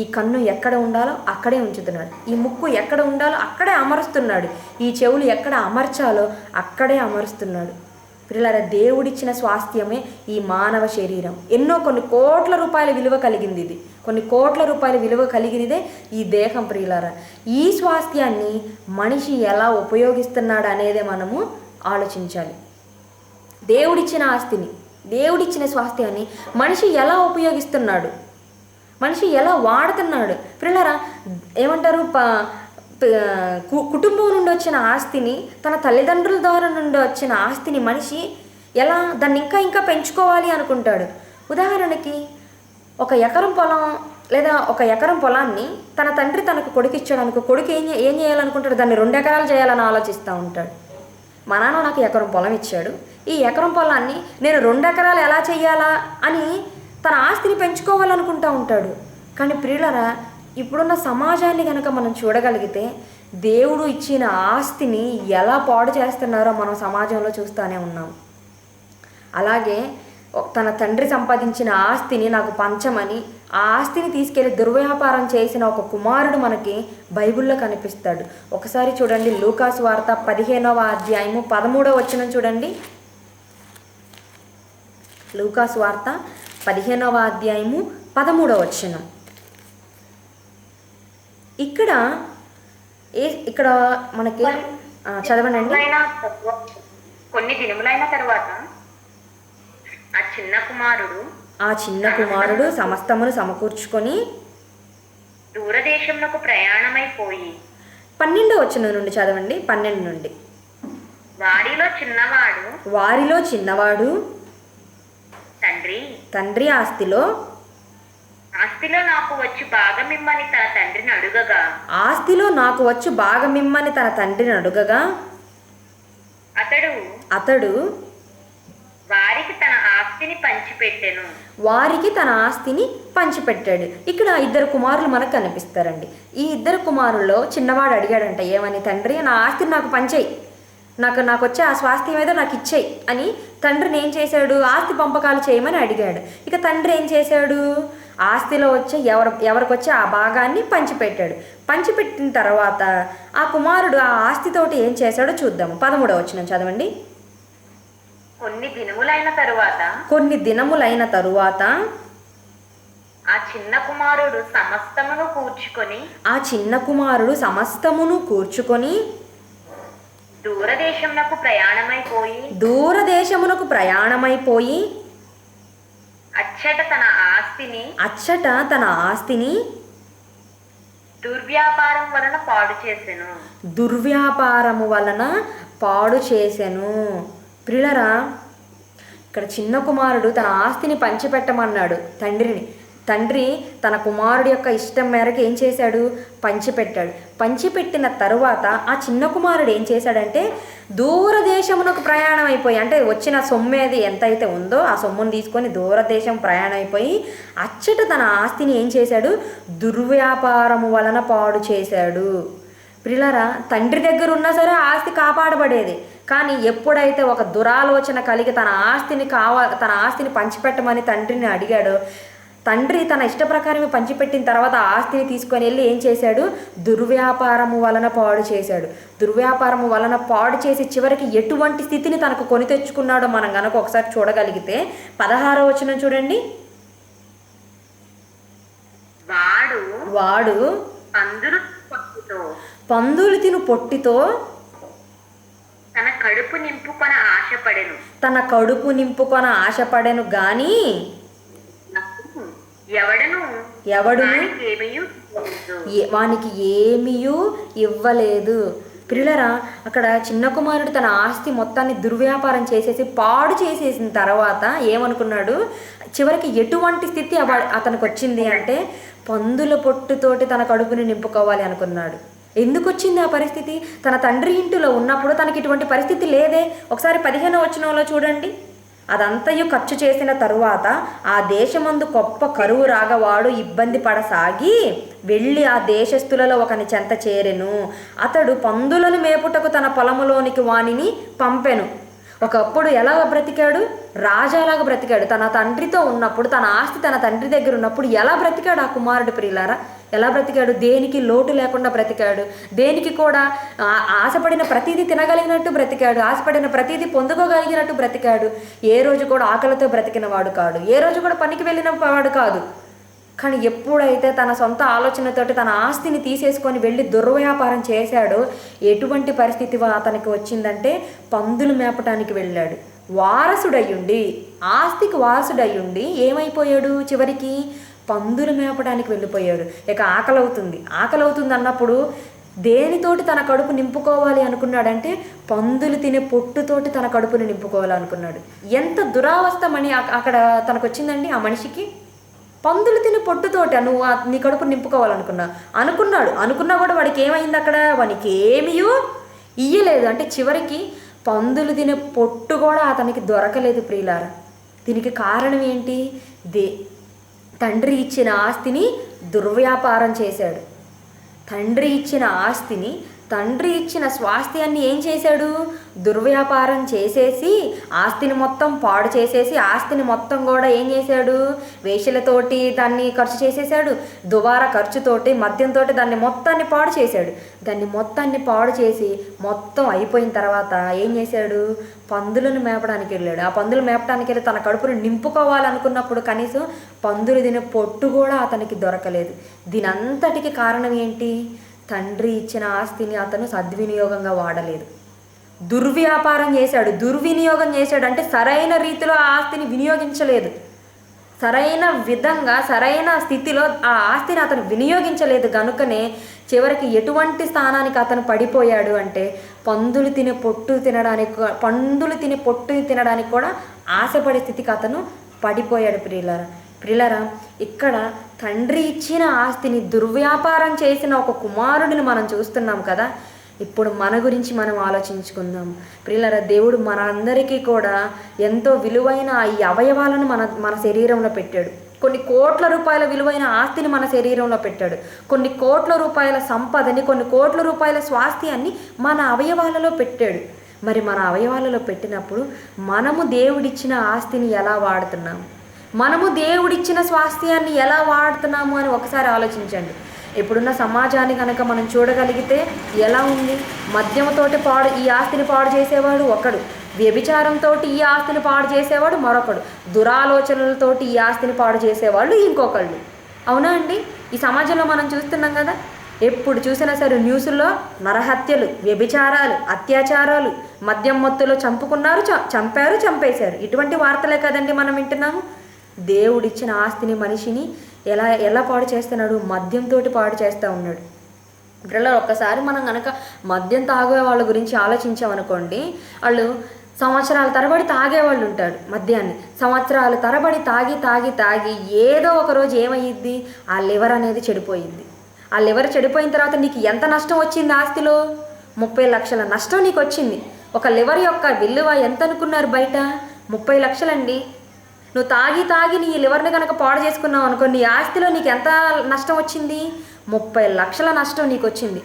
ఈ కన్ను ఎక్కడ ఉండాలో అక్కడే ఉంచుతున్నాడు, ఈ ముక్కు ఎక్కడ ఉండాలో అక్కడే అమరుస్తున్నాడు, ఈ చెవులు ఎక్కడ అమర్చాలో అక్కడే అమరుస్తున్నాడు. పిల్లల దేవుడిచ్చిన స్వాస్థ్యమే ఈ మానవ శరీరం. కొన్ని కోట్ల రూపాయల విలువ కలిగింది ఇది, కొన్ని కోట్ల రూపాయల విలువ కలిగినదే ఈ దేహం. ప్రియులారా, ఈ స్వాస్థ్యాన్ని మనిషి ఎలా ఉపయోగిస్తున్నాడు అనేదే మనము ఆలోచించాలి. దేవుడిచ్చిన ఆస్తిని, దేవుడిచ్చిన స్వాస్థ్యాన్ని మనిషి ఎలా ఉపయోగిస్తున్నాడు, మనిషి ఎలా వాడుతున్నాడు? పిల్లరా, ఏమంటారు? కుటుంబం నుండి వచ్చిన ఆస్తిని, తన తల్లిదండ్రుల ద్వారా నుండి వచ్చిన ఆస్తిని మనిషి ఎలా దాన్ని ఇంకా పెంచుకోవాలి అనుకుంటాడు. ఉదాహరణకి ఒక ఎకరం పొలం లేదా ఒక ఎకరం పొలాన్ని తన తండ్రి తనకు కొడుకు ఇచ్చాడు కొడుకు ఏం చేయాలనుకుంటాడు? దాన్ని 2 ఎకరాలు చేయాలని ఆలోచిస్తూ ఉంటాడు. మా నాన్న నాకు ఎకరం పొలం ఇచ్చాడు, ఈ ఎకరం పొలాన్ని నేను 2 ఎకరాలు ఎలా చేయాలా అని తన ఆస్తిని పెంచుకోవాలనుకుంటూ ఉంటాడు. కానీ ప్రియులరా, ఇప్పుడున్న సమాజాన్ని కనుక మనం చూడగలిగితే దేవుడు ఇచ్చిన ఆస్తిని ఎలా పాడు చేస్తున్నారో మనం సమాజంలో చూస్తూనే ఉన్నాం. అలాగే తన తండ్రి సంపాదించిన ఆస్తిని నాకు పంచమని ఆ ఆస్తిని తీసుకెళ్లి దుర్వ్యాపారం చేసిన ఒక కుమారుడు మనకి బైబిల్లో కనిపిస్తాడు. ఒకసారి చూడండి, లూకాసు వార్త 15వ అధ్యాయము 13వ వచనం చూడండి. లూకాసు వార్త 15వ అధ్యాయము 13వ వచనం. ఇక్కడ మనకి చదవనండి. కొన్ని దినములైన తర్వాత ఆ చిన్న కుమారుడు సమస్తమును సమకూర్చుకొని దూరదేశమునకు ప్రయాణమైపోయి 12వ వచనం నుండి చదవండి. 12 నుండి. వారిలో చిన్నవాడు తండ్రి ఆస్తిలో నాకు వచ్చి భాగమిమ్మని తన తండ్రిని అడుగగా అతడు వారికి తన ఆస్తిని పంచిపెట్టాడు. ఇక్కడ 2 కుమారులు మనకు కనిపిస్తారండి. ఈ 2 కుమారుల్లో చిన్నవాడు అడిగాడంట, ఏమని? తండ్రి, నా ఆస్తిని నాకు పంచేయి, నాకు వచ్చే ఆ స్వాస్థ్యం ఏదో నాకు ఇచ్చేయి అని తండ్రిని ఏం చేశాడు? ఆస్తి పంపకాలు చేయమని అడిగాడు. ఇక తండ్రి ఏం చేశాడు? ఆస్తిలో వచ్చే ఎవరికి వచ్చే ఆ భాగాన్ని పంచిపెట్టాడు. పంచిపెట్టిన తర్వాత ఆ కుమారుడు ఆ ఆస్తితోటి ఏం చేశాడో చూద్దాము. 13వ వచనం చదవండి. కొన్ని దినములైన తరువాత ఆ చిన్న కుమారుడు సమస్తమును కూర్చుకొని దూరదేశమునకు ప్రయాణమైపోయి అచ్చట తన ఆస్తిని దుర్వ్యాపారము వలన పాడు చేసెను. ప్రియులరా, ఇక్కడ చిన్న కుమారుడు తన ఆస్తిని పంచిపెట్టమన్నాడు తండ్రిని. తండ్రి తన కుమారుడి యొక్క ఇష్టం మేరకు ఏం చేశాడు? పంచిపెట్టాడు. పంచిపెట్టిన తరువాత ఆ చిన్న కుమారుడు ఏం చేశాడంటే దూరదేశమునకు ప్రయాణం అయిపోయి, అంటే వచ్చిన సొమ్మేది ఎంతైతే ఉందో ఆ సొమ్మును తీసుకొని దూరదేశం ప్రయాణం అయిపోయి అచ్చట తన ఆస్తిని ఏం చేశాడు? దుర్వ్యాపారము వలన పాడు చేశాడు. ప్రియులారా, తండ్రి దగ్గర ఉన్నా సరే ఆస్తి కాపాడబడేది. కానీ ఎప్పుడైతే ఒక దురాలోచన కలిగి తన ఆస్తిని పంచిపెట్టమని తండ్రిని అడిగాడో, తండ్రి తన ఇష్ట ప్రకారమే పంచిపెట్టిన తర్వాత ఆస్తిని తీసుకొని వెళ్ళి ఏం చేశాడు? దుర్వ్యాపారము వలన పాడు చేశాడు. దుర్వ్యాపారము వలన పాడు చేసి చివరికి ఎటువంటి స్థితిని తనకు కొని తెచ్చుకున్నాడో మనం కనుక ఒకసారి చూడగలిగితే 16వ వచనం చూడండి. వాడు పందులు తిను పొట్టితో తన కడుపు నింపుకొన ఆశపడెను గాని ఎవడును వానికి ఏమీయూ ఇవ్వలేదు. ప్రియులరా, అక్కడ చిన్న కుమారుడు తన ఆస్తి మొత్తాన్ని దుర్వ్యాపారం చేసేసి పాడు చేసేసిన తర్వాత ఏమనుకున్నాడు? చివరికి ఎటువంటి స్థితి అతనికి వచ్చింది అంటే పందుల పొట్టుతోటి తన కడుపుని నింపుకోవాలి అనుకున్నాడు. ఎందుకు వచ్చింది ఆ పరిస్థితి? తన తండ్రి ఇంటిలో ఉన్నప్పుడు తనకి ఇటువంటి పరిస్థితి లేదే. ఒకసారి 15వ వచనంలో చూడండి. అదంతయు ఖర్చు చేసిన తరువాత ఆ దేశమందు గొప్ప కరువు రాగవాడు ఇబ్బంది పడసాగి వెళ్ళి ఆ దేశస్థులలో ఒకని చెంత చేరెను. అతడు పందులను మేపుటకు తన పొలములోనికి వానిని పంపెను. ఒకప్పుడు ఎలా బ్రతికాడు? రాజాలాగా బ్రతికాడు. తన తండ్రితో ఉన్నప్పుడు, తన ఆస్తి తన తండ్రి దగ్గర ఉన్నప్పుడు ఎలా బ్రతికాడు ఆ కుమారుడు? ప్రియులారా, ఎలా బ్రతికాడు? దేనికి లోటు లేకుండా బ్రతికాడు. దేనికి కూడా ఆశపడిన ప్రతిదీ తినగలిగినట్టు బ్రతికాడు. ఆశపడిన ప్రతిదీ పొందుకోగలిగినట్టు బ్రతికాడు. ఏ రోజు కూడా ఆకలితో బ్రతికిన వాడు కాడు. ఏ రోజు కూడా పనికి వెళ్ళిన వాడు కాదు. కానీ ఎప్పుడైతే తన సొంత ఆలోచనతోటి తన ఆస్తిని తీసేసుకొని వెళ్ళి దుర్వ్యాపారం చేశాడో ఎటువంటి పరిస్థితి అతనికి వచ్చిందంటే పందులు మేపటానికి వెళ్ళాడు. ఆస్తికి వారసుడయ్యుండి ఏమైపోయాడు? చివరికి పందులు మేపడానికి వెళ్ళిపోయాడు. ఇక ఆకలి అవుతుంది అన్నప్పుడు దేనితోటి తన కడుపు నింపుకోవాలి అనుకున్నాడంటే పందులు తినే పొట్టుతోటి తన కడుపుని నింపుకోవాలి అనుకున్నాడు. ఎంత దురావస్థమని అక్కడ తనకు వచ్చిందండి ఆ మనిషికి. పందులు తినే పొట్టుతోట నువ్వు నీ కడుపు అనుకున్నా కూడా వాడికి ఏమైంది అక్కడ, వానికి ఏమీ ఇయ్యలేదు. అంటే చివరికి పందులు తినే పొట్టు కూడా అతనికి దొరకలేదు ప్రియులారా. దీనికి కారణం ఏంటి? తండ్రి ఇచ్చిన ఆస్తిని దుర్వ్యాపారం చేశాడు. తండ్రి ఇచ్చిన స్వాస్థ్యాన్ని ఏం చేశాడు? దుర్వ్యాపారం చేసేసి ఆస్తిని మొత్తం పాడు చేసేసి, ఆస్తిని మొత్తం కూడా ఏం చేశాడు? వేశ్యలతోటి దాన్ని ఖర్చు చేసేసాడు. దుబారా ఖర్చుతోటి, మద్యంతో దాన్ని మొత్తాన్ని పాడు చేశాడు. దాన్ని మొత్తాన్ని పాడు చేసి మొత్తం అయిపోయిన తర్వాత ఏం చేశాడు? పందులను మేపడానికి వెళ్ళాడు. ఆ పందులు మేపడానికి వెళ్ళి తన కడుపును నింపుకోవాలనుకున్నప్పుడు కనీసం పందులు తినే పొట్టు కూడా అతనికి దొరకలేదు. దీని అంతటికి కారణం ఏంటి? తండ్రి ఇచ్చిన ఆస్తిని అతను సద్వినియోగంగా వాడలేదు, దుర్వ్యాపారం చేశాడు. దుర్వినియోగం చేశాడు అంటే సరైన రీతిలో ఆ ఆస్తిని వినియోగించలేదు, సరైన విధంగా సరైన స్థితిలో ఆ ఆస్తిని అతను వినియోగించలేదు. కనుకనే చివరికి ఎటువంటి స్థానానికి అతను పడిపోయాడు అంటే పందులు తినే పొట్టు తినడానికి కూడా ఆశపడే స్థితికి అతను పడిపోయాడు. ప్రియులారా, ఇక్కడ తండ్రి ఇచ్చిన ఆస్తిని దుర్వ్యాపారం చేసిన ఒక కుమారుడిని మనం చూస్తున్నాం కదా. ఇప్పుడు మన గురించి మనం ఆలోచించుకుందాం ప్రియులారా. దేవుడు మనందరికీ కూడా ఎంతో విలువైన ఈ అవయవాలను మన శరీరంలో పెట్టాడు. కొన్ని కోట్ల రూపాయల విలువైన ఆస్తిని మన శరీరంలో పెట్టాడు. కొన్ని కోట్ల రూపాయల సంపదని, కొన్ని కోట్ల రూపాయల స్వాస్థ్యాన్ని మన అవయవాలలో పెట్టాడు. మరి మన అవయవాలలో పెట్టినప్పుడు మనము దేవుడిచ్చిన ఆస్తిని ఎలా వాడుతున్నాము, మనము దేవుడిచ్చిన స్వాస్థ్యాన్ని ఎలా వాడుతున్నాము అని ఒకసారి ఆలోచించండి. ఇప్పుడున్న సమాజాన్ని కనుక మనం చూడగలిగితే ఎలా ఉంది? మద్యంతోటి ఈ ఆస్తిని పాడు చేసేవాడు ఒకడు, వ్యభిచారంతో ఈ ఆస్తిని పాడు చేసేవాడు మరొకడు, దురాలోచనలతోటి ఈ ఆస్తిని పాడు చేసేవాళ్ళు ఇంకొకళ్ళు. అవునా అండి? ఈ సమాజంలో మనం చూస్తున్నాం కదా. ఎప్పుడు చూసినా సరే న్యూస్లో నరహత్యలు, వ్యభిచారాలు, అత్యాచారాలు, మద్యం మత్తులో చంపేశారు. ఇటువంటి వార్తలే కదండి మనం వింటున్నాము. దేవుడిచ్చిన ఆస్తిని మనిషిని ఎలా పాడు చేస్తున్నాడు? మద్యంతో పాడు చేస్తూ ఉన్నాడు. పిల్లలు ఒక్కసారి మనం కనుక మద్యం తాగే వాళ్ళ గురించి ఆలోచించామనుకోండి, వాళ్ళు సంవత్సరాల తరబడి తాగేవాళ్ళు ఉంటాడు. మద్యాన్ని సంవత్సరాల తరబడి తాగి ఏదో ఒకరోజు ఏమయ్యిద్ది? ఆ లివర్ అనేది చెడిపోయింది. ఆ లివర్ చెడిపోయిన తర్వాత నీకు ఎంత నష్టం వచ్చింది? ఆస్తిలో 30 లక్షల నష్టం నీకు వచ్చింది. ఒక లివర్ యొక్క విలువ ఎంత అనుకున్నారు బయట? 30 లక్షలండి. నువ్వు తాగి నీ లివర్ని కనుక పాడు చేసుకున్నావు అనుకో, నీ ఆస్తిలో నీకు ఎంత నష్టం వచ్చింది? 30 లక్షల నష్టం నీకు వచ్చింది.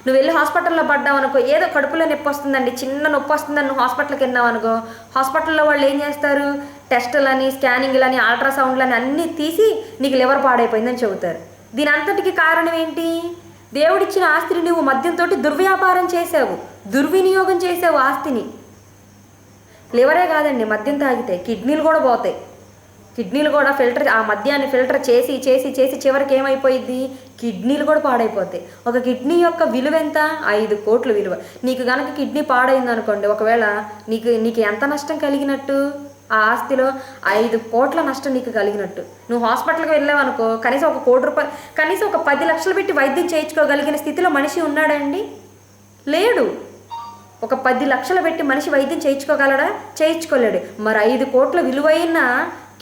నువ్వు వెళ్ళి హాస్పిటల్లో పడ్డావు అనుకో, ఏదో కడుపులో నొప్పి వస్తుందండి, చిన్న నొప్పి వస్తుందని నువ్వు హాస్పిటల్కి వెళ్ళావు అనుకో, హాస్పిటల్లో వాళ్ళు ఏం చేస్తారు? టెస్టులని, స్కానింగ్లని, అల్ట్రాసౌండ్లని అన్నీ తీసి నీకు లివర్ పాడైపోయిందని చెబుతారు. దీని అంతటికి కారణం ఏంటి? దేవుడిచ్చిన ఆస్తిని నువ్వు మద్యంతో దుర్వ్యాపారం చేసావు, దుర్వినియోగం చేసావు ఆస్తిని. లివరే కాదండి, మద్యం తాగితే కిడ్నీలు కూడా పోతాయి. కిడ్నీలు కూడా ఆ మద్యాన్ని ఫిల్టర్ చేసి చివరికి ఏమైపోయింది? కిడ్నీలు కూడా పాడైపోతాయి. ఒక కిడ్నీ యొక్క విలువ ఎంత? 5 కోట్ల విలువ. నీకు కనుక కిడ్నీ పాడైంది అనుకోండి, ఒకవేళ నీకు ఎంత నష్టం కలిగినట్టు? ఆ ఆస్తిలో 5 కోట్ల నష్టం నీకు కలిగినట్టు. నువ్వు హాస్పిటల్కి వెళ్ళావు అనుకో, కనీసం 1 కోటి రూపాయలు, కనీసం ఒక 10 లక్షలు పెట్టి వైద్యం చేయించుకోగలిగిన స్థితిలో మనిషి ఉన్నాడండి? లేడు. ఒక 10 లక్షలు పెట్టి మనిషి వైద్యం చేయించుకోగలడా? చేయించుకోలేడు. మరి 5 కోట్ల విలువైన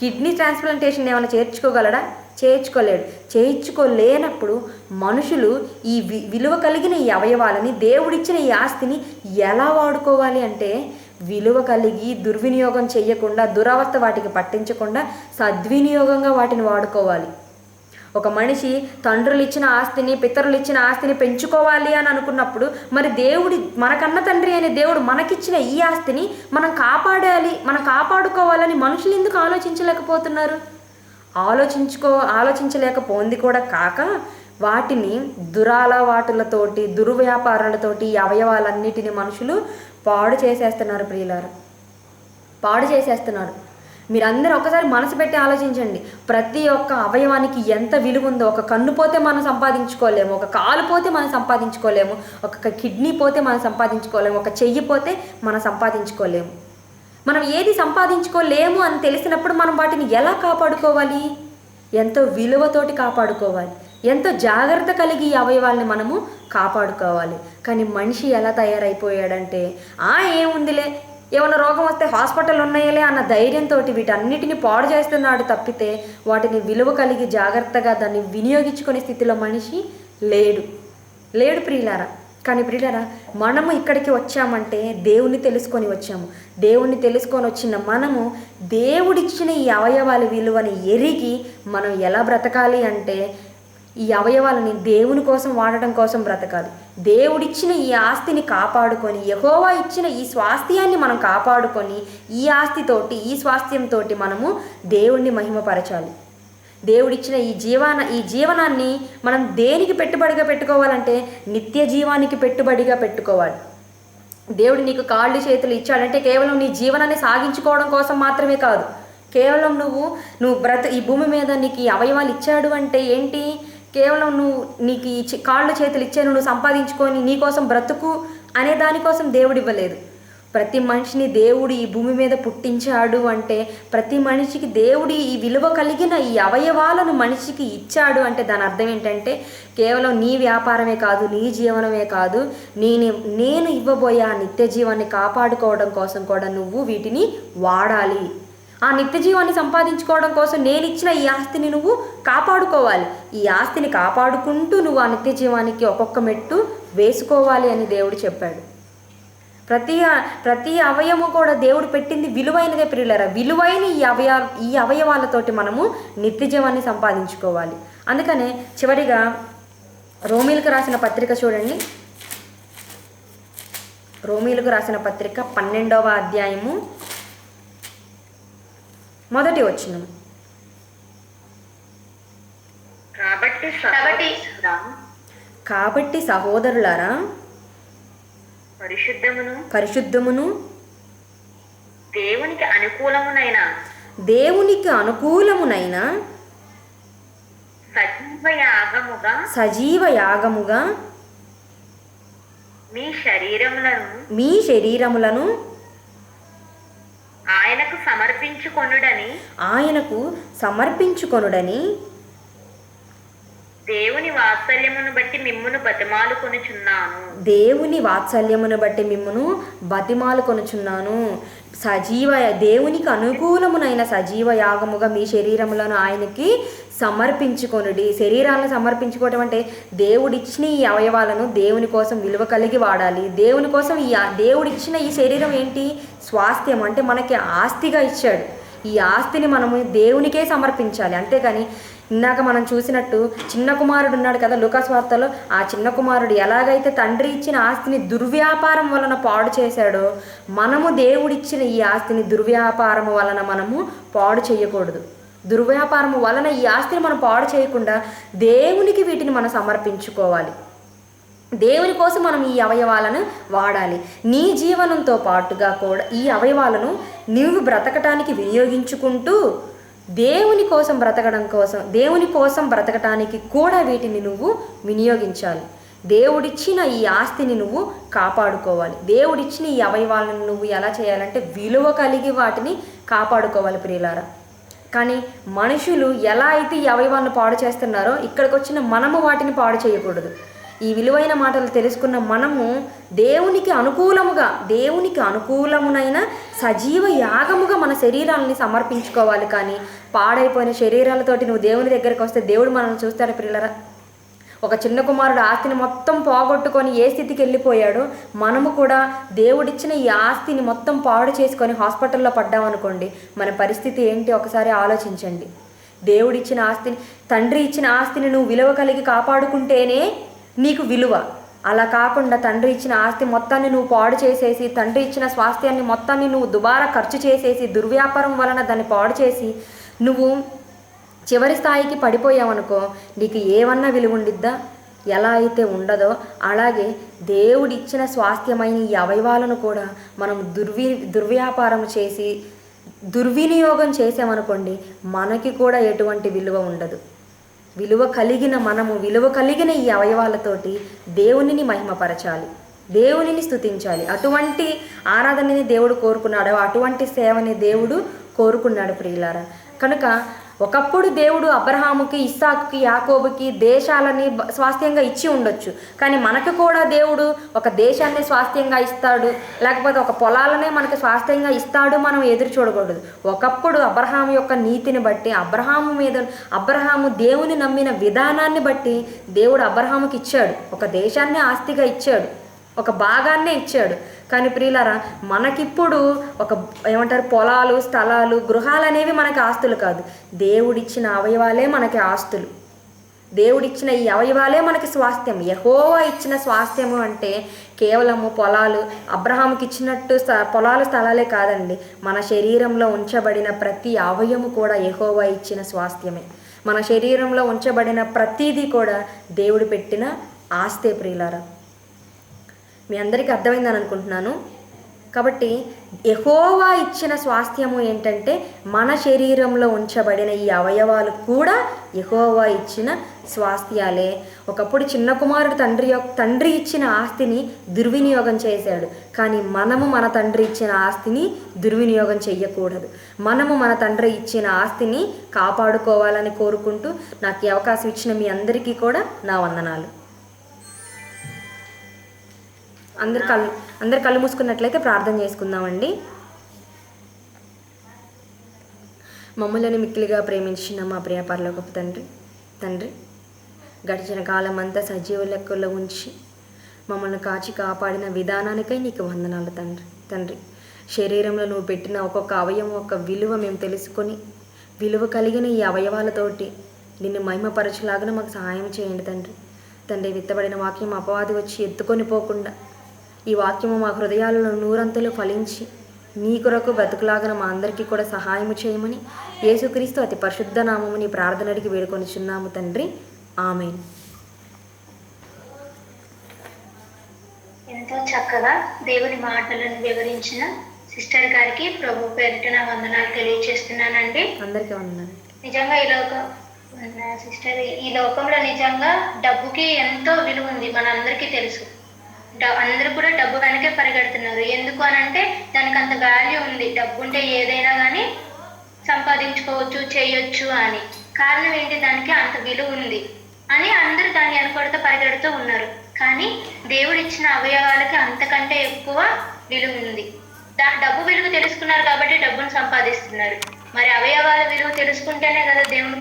కిడ్నీ ట్రాన్స్ప్లాంటేషన్ ఏమైనా చేర్చుకోగలడా? చేయించుకోలేడు. చేయించుకోలేనప్పుడు మనుషులు ఈ విలువ కలిగిన ఈ అవయవాలని, దేవుడిచ్చిన ఈ ఆస్తిని ఎలా వాడుకోవాలి అంటే, విలువ కలిగి దుర్వినియోగం చేయకుండా, దురవస్థ వాటికి పట్టించకుండా సద్వినియోగంగా వాటిని వాడుకోవాలి. ఒక మనిషి తండ్రులు ఇచ్చిన ఆస్తిని, పితరులు ఇచ్చిన ఆస్తిని పెంచుకోవాలి అని అనుకున్నప్పుడు, మరి మనకన్న తండ్రి అనే దేవుడు మనకిచ్చిన ఈ ఆస్తిని మనం కాపాడుకోవాలని మనుషులు ఎందుకు ఆలోచించలేకపోతున్నారు? ఆలోచించలేకపోయింది కూడా కాక, వాటిని దురలవాటులతోటి, దుర్వ్యాపారాలతోటి ఈ అవయవాలన్నిటిని మనుషులు పాడు చేసేస్తున్నారు. ప్రియులారా, పాడు చేసేస్తున్నారు. మీరందరూ ఒకసారి మనసు పెట్టి ఆలోచించండి. ప్రతి ఒక్క అవయవానికి ఎంత విలువ ఉందో. ఒక కన్ను పోతే మనం సంపాదించుకోలేము, ఒక కాలు పోతే మనం సంపాదించుకోలేము, ఒక కిడ్నీ పోతే మనం సంపాదించుకోలేము, ఒక చెయ్యి పోతే మనం సంపాదించుకోలేము. మనం ఏది సంపాదించుకోలేము అని తెలిసినప్పుడు మనం వాటిని ఎలా కాపాడుకోవాలి? ఎంతో విలువతోటి కాపాడుకోవాలి, ఎంతో జాగ్రత్త కలిగి ఈ అవయవాల్ని మనము కాపాడుకోవాలి. కానీ మనిషి ఎలా తయారైపోయాడంటే, ఏముందిలే, ఏమైనా రోగం వస్తే హాస్పిటల్ ఉన్నాయలే అన్న ధైర్యంతో వీటన్నిటిని పాడు చేస్తున్నాడు తప్పితే వాటిని విలువ కలిగి జాగ్రత్తగా దాన్ని వినియోగించుకునే స్థితిలో మనిషి లేడు లేడు ప్రియులారా. కానీ ప్రియులారా, మనము ఇక్కడికి వచ్చామంటే దేవుణ్ణి తెలుసుకొని వచ్చాము. దేవుణ్ణి తెలుసుకొని వచ్చిన మనము దేవుడిచ్చిన ఈ అవయవాల విలువని ఎరిగి మనం ఎలా బ్రతకాలి అంటే ఈ అవయవాలని దేవుని కోసం వాడటం కోసం బ్రతకాలి. దేవుడిచ్చిన ఈ ఆస్తిని కాపాడుకొని, యెహోవా ఇచ్చిన ఈ స్వాస్థ్యాన్ని మనం కాపాడుకొని, ఈ ఆస్తితోటి ఈ స్వాస్థ్యంతో మనము దేవుణ్ణి మహిమపరచాలి. దేవుడిచ్చిన ఈ జీవనాన్ని మనం దేనికి పెట్టుబడిగా పెట్టుకోవాలంటే నిత్య జీవానికి పెట్టుబడిగా పెట్టుకోవాలి. దేవుడు నీకు కాళ్ళు చేతులు ఇచ్చాడంటే కేవలం నీ జీవనాన్ని సాగించుకోవడం కోసం మాత్రమే కాదు. కేవలం నువ్వు ఈ భూమి మీద నీకు ఈ అవయవాలు ఇచ్చాడు అంటే ఏంటి? కేవలం నీకు ఈ కాళ్ళు చేతులు ఇచ్చాను, నువ్వు సంపాదించుకొని నీకోసం బ్రతుకు అనే దానికోసం దేవుడు ఇవ్వలేదు. ప్రతి మనిషిని దేవుడు ఈ భూమి మీద పుట్టించాడు అంటే, ప్రతి మనిషికి దేవుడు ఈ విలువ కలిగిన ఈ అవయవాలను మనిషికి ఇచ్చాడు అంటే దాని అర్థం ఏంటంటే కేవలం నీ వ్యాపారమే కాదు, నీ జీవనమే కాదు, నేను ఇవ్వబోయే ఆ నిత్య జీవాన్ని కాపాడుకోవడం కోసం కూడా నువ్వు వీటిని వాడాలి. ఆ నిత్య జీవాన్ని సంపాదించుకోవడం కోసం నేను ఇచ్చిన ఈ ఆస్తిని నువ్వు కాపాడుకోవాలి. ఈ ఆస్తిని కాపాడుకుంటూ నువ్వు ఆ నిత్య జీవానికి ఒక్కొక్క మెట్టు వేసుకోవాలి అని దేవుడు చెప్పాడు. ప్రతి అవయము కూడా దేవుడు పెట్టింది విలువైనదే ప్రియులారా. విలువైన ఈ అవయవాలతోటి మనము నిత్య జీవాన్ని సంపాదించుకోవాలి. అందుకనే చివరిగా రోమీలకు రాసిన పత్రిక చూడండి. రోమీలకు రాసిన పత్రిక 12వ అధ్యాయము 1వ వచనం. కాబట్టి సహోదరులారా, పరిశుద్ధమును దేవునికి అనుకూలమునైన సజీవ యాగముగా మీ శరీరములను ఆయనకు సమర్పించుకొనుడని దేవుని వాత్సల్యమును బట్టి మిమ్మును బతిమాలుకొనుచున్నాను. దేవునికి అనుకూలమునైన సజీవ యాగముగా మీ శరీరములను ఆయనకి సమర్పించుకొనుడి. శరీరాలను సమర్పించుకోవటం అంటే దేవుడిచ్చిన ఈ అవయవాలను దేవుని కోసం విలువ కలిగి వాడాలి. దేవుని కోసం దేవుడిచ్చిన ఈ శరీరం ఏంటి? స్వాస్థ్యం, అంటే మనకి ఆస్తిగా ఇచ్చాడు. ఈ ఆస్తిని మనము దేవునికే సమర్పించాలి. అంతేకాని ఇందాక మనం చూసినట్టు చిన్న కుమారుడు ఉన్నాడు కదా లూకాసు వార్తలో, ఆ చిన్న కుమారుడు ఎలాగైతే తండ్రి ఇచ్చిన ఆస్తిని దుర్వ్యాపారం వలన పాడు చేశాడో, మనము దేవుడిచ్చిన ఈ ఆస్తిని దుర్వ్యాపారం వలన మనము పాడు చేయకూడదు. దుర్వ్యాపారం వలన ఈ ఆస్తిని మనం పాడు చేయకుండా దేవునికి వీటిని మనం సమర్పించుకోవాలి. దేవుని కోసం మనం ఈ అవయవాలను వాడాలి. నీ జీవనంతో పాటుగా కూడా ఈ అవయవాలను నీవు బ్రతకటానికి వినియోగించుకుంటూ దేవుని కోసం బ్రతకటానికి కూడా వీటిని నువ్వు వినియోగించాలి. దేవుడిచ్చిన ఈ ఆస్తిని నువ్వు కాపాడుకోవాలి. దేవుడిచ్చిన ఈ అవయవాలను నువ్వు ఎలా చేయాలంటే విలువ కలిగి వాటిని కాపాడుకోవాలి ప్రియులారా. కానీ మనుషులు ఎలా అయితే ఈ అవయవాలను పాడు చేస్తున్నారో ఇక్కడికి వచ్చిన మనము వాటిని పాడు చేయకూడదు. ఈ విలువైన మాటలు తెలుసుకున్న మనము దేవునికి అనుకూలమునైన సజీవ యాగముగా మన శరీరాలని సమర్పించుకోవాలి. కానీ పాడైపోయిన శరీరాలతోటి నువ్వు దేవుని దగ్గరికి వస్తే దేవుడు మనల్ని చూస్తాడు ప్రియులరా. ఒక చిన్న కుమారుడు ఆస్తిని మొత్తం పోగొట్టుకొని ఏ స్థితికి వెళ్ళిపోయాడో, మనము కూడా దేవుడిచ్చిన ఈ ఆస్తిని మొత్తం పాడు చేసుకొని హాస్పిటల్లో పడ్డామనుకోండి, మన పరిస్థితి ఏంటి ఒకసారి ఆలోచించండి. దేవుడిచ్చిన ఆస్తిని, తండ్రి ఇచ్చిన ఆస్తిని నువ్వు విలువ కలిగి కాపాడుకుంటేనే నీకు విలువ. అలా కాకుండా తండ్రి ఇచ్చిన ఆస్తి మొత్తాన్ని నువ్వు పాడు చేసేసి, తండ్రి ఇచ్చిన స్వాస్థ్యాన్ని మొత్తాన్ని నువ్వు దుబారా ఖర్చు చేసేసి, దుర్వ్యాపారం వలన దాన్ని పాడు చేసి నువ్వు చివరి స్థాయికి పడిపోయావనుకో, నీకు ఏమన్నా విలువ ఉండిద్దా? ఎలా అయితే ఉండదో అలాగే దేవుడిచ్చిన స్వాస్థ్యమైన ఈ అవయవాలను కూడా మనం దుర్వ్యాపారం చేసి దుర్వినియోగం చేసామనుకోండి, మనకి కూడా ఎటువంటి విలువ ఉండదు. విలువ కలిగిన ఈ అవయవాలతోటి దేవునిని మహిమపరచాలి, దేవునిని స్తుతించాలి. అటువంటి ఆరాధనని దేవుడు కోరుకున్నాడు, అటువంటి సేవని దేవుడు కోరుకున్నాడు ప్రియులారా. కనుక ఒకప్పుడు దేవుడు అబ్రహాముకి, ఇస్సాకుకి, యాకోబుకి దేశాలని స్వాస్థ్యంగా ఇచ్చి ఉండొచ్చు. కానీ మనకు కూడా దేవుడు ఒక దేశాన్ని స్వాస్థ్యంగా ఇస్తాడు, లేకపోతే ఒక పొలాలనే మనకి స్వాస్థ్యంగా ఇస్తాడు మనం ఎదురు చూడకూడదు. ఒకప్పుడు అబ్రహాము యొక్క నీతిని బట్టి, అబ్రహాము దేవుని నమ్మిన విధానాన్ని బట్టి దేవుడు అబ్రహాముకి ఇచ్చాడు, ఒక దేశాన్ని ఆస్తిగా ఇచ్చాడు, ఒక భాగాన్నే ఇచ్చాడు. కానీ ప్రియులారా, మనకిప్పుడు పొలాలు, స్థలాలు, గృహాలు అనేవి మనకి ఆస్తులు కాదు. దేవుడిచ్చిన అవయవాలే మనకి ఆస్తులు. దేవుడిచ్చిన ఈ అవయవాలే మనకి స్వాస్థ్యం. యెహోవా ఇచ్చిన స్వాస్థ్యము అంటే కేవలము పొలాలు, అబ్రహాముకి ఇచ్చినట్టు పొలాలు, స్థలాలే కాదండి. మన శరీరంలో ఉంచబడిన ప్రతి అవయము కూడా యెహోవా ఇచ్చిన స్వాస్థ్యమే. మన శరీరంలో ఉంచబడిన ప్రతిదీ కూడా దేవుడు పెట్టిన ఆస్తే ప్రియులారా. మీ అందరికీ అర్థమైందని అనుకుంటున్నాను. కాబట్టి యెహోవా ఇచ్చిన స్వాస్థ్యము ఏంటంటే మన శరీరంలో ఉంచబడిన ఈ అవయవాలు కూడా యెహోవా ఇచ్చిన స్వాస్థ్యాలే. ఒకప్పుడు చిన్న కుమారుడు తండ్రి ఇచ్చిన ఆస్తిని దుర్వినియోగం చేశాడు. కానీ మనము మన తండ్రి ఇచ్చిన ఆస్తిని దుర్వినియోగం చెయ్యకూడదు. మనము మన తండ్రి ఇచ్చిన ఆస్తిని కాపాడుకోవాలని కోరుకుంటూ నాకు ఈ అవకాశం ఇచ్చిన మీ అందరికీ కూడా నా వందనాలు. అందరు కళ్ళు మూసుకున్నట్లయితే ప్రార్థన చేసుకుందామండి. మమ్మల్ని మిక్కిలిగా ప్రేమించిన మా ప్రియ పరలోకపు తండ్రి, గడిచిన కాలం అంతా సజీవ లెక్కల్లో ఉంచి మమ్మల్ని కాచి కాపాడిన విధానానికై నీకు వందనాలు తండ్రి. శరీరంలో నువ్వు పెట్టిన ఒక్కొక్క అవయవం ఒక విలువ మేము తెలుసుకొని, విలువ కలిగిన ఈ అవయవాలతోటి నిన్ను మహిమపరచులాగా మాకు సహాయం చేయండి తండ్రి. విత్తబడిన వాక్యం అపవాది వచ్చి ఎత్తుకొని పోకుండా ఈ వాక్యము మా హృదయాలలో నూరంతలు ఫలించి నీ కొరకు బ్రతుకులాగన మా అందరికీ కూడా సహాయము చేయమని యేసుక్రీస్తు అతి పరిశుద్ధ నామము నీ ప్రార్థన అడిగి వేడుకొనిచున్నాము తండ్రి. ఆమేన్. ఎంతో చక్కగా దేవుని మాటలను వివరించిన సిస్టర్ గారికి ప్రభు పేరిట నా వందనాలు తెలియజేస్తున్నానండి. అందరికీ వందనాలు. నిజంగా సిస్టర్, ఈ లోకంలో నిజంగా డబ్బుకి ఎంతో విలువ ఉంది, మనందరికీ తెలుసు. అందరూ కూడా డబ్బు వెనకే పరిగెడుతున్నారు. ఎందుకు అనంటే దానికి అంత వాల్యూ ఉంది. డబ్బు ఉంటే ఏదైనా కానీ సంపాదించుకోవచ్చు, చేయొచ్చు అని. కారణం ఏంటి? దానికి అంత విలువ ఉంది అని అందరూ దాన్ని అనుకోడుతూ పరిగెడుతూ ఉన్నారు. కానీ దేవుడు ఇచ్చిన అవయవాలకి అంతకంటే ఎక్కువ విలువ ఉంది. డబ్బు విలువ తెలుసుకున్నారు కాబట్టి డబ్బును సంపాదిస్తున్నారు. మరి అవయవాల విలువ తెలుసుకుంటేనే కదా దేవుడు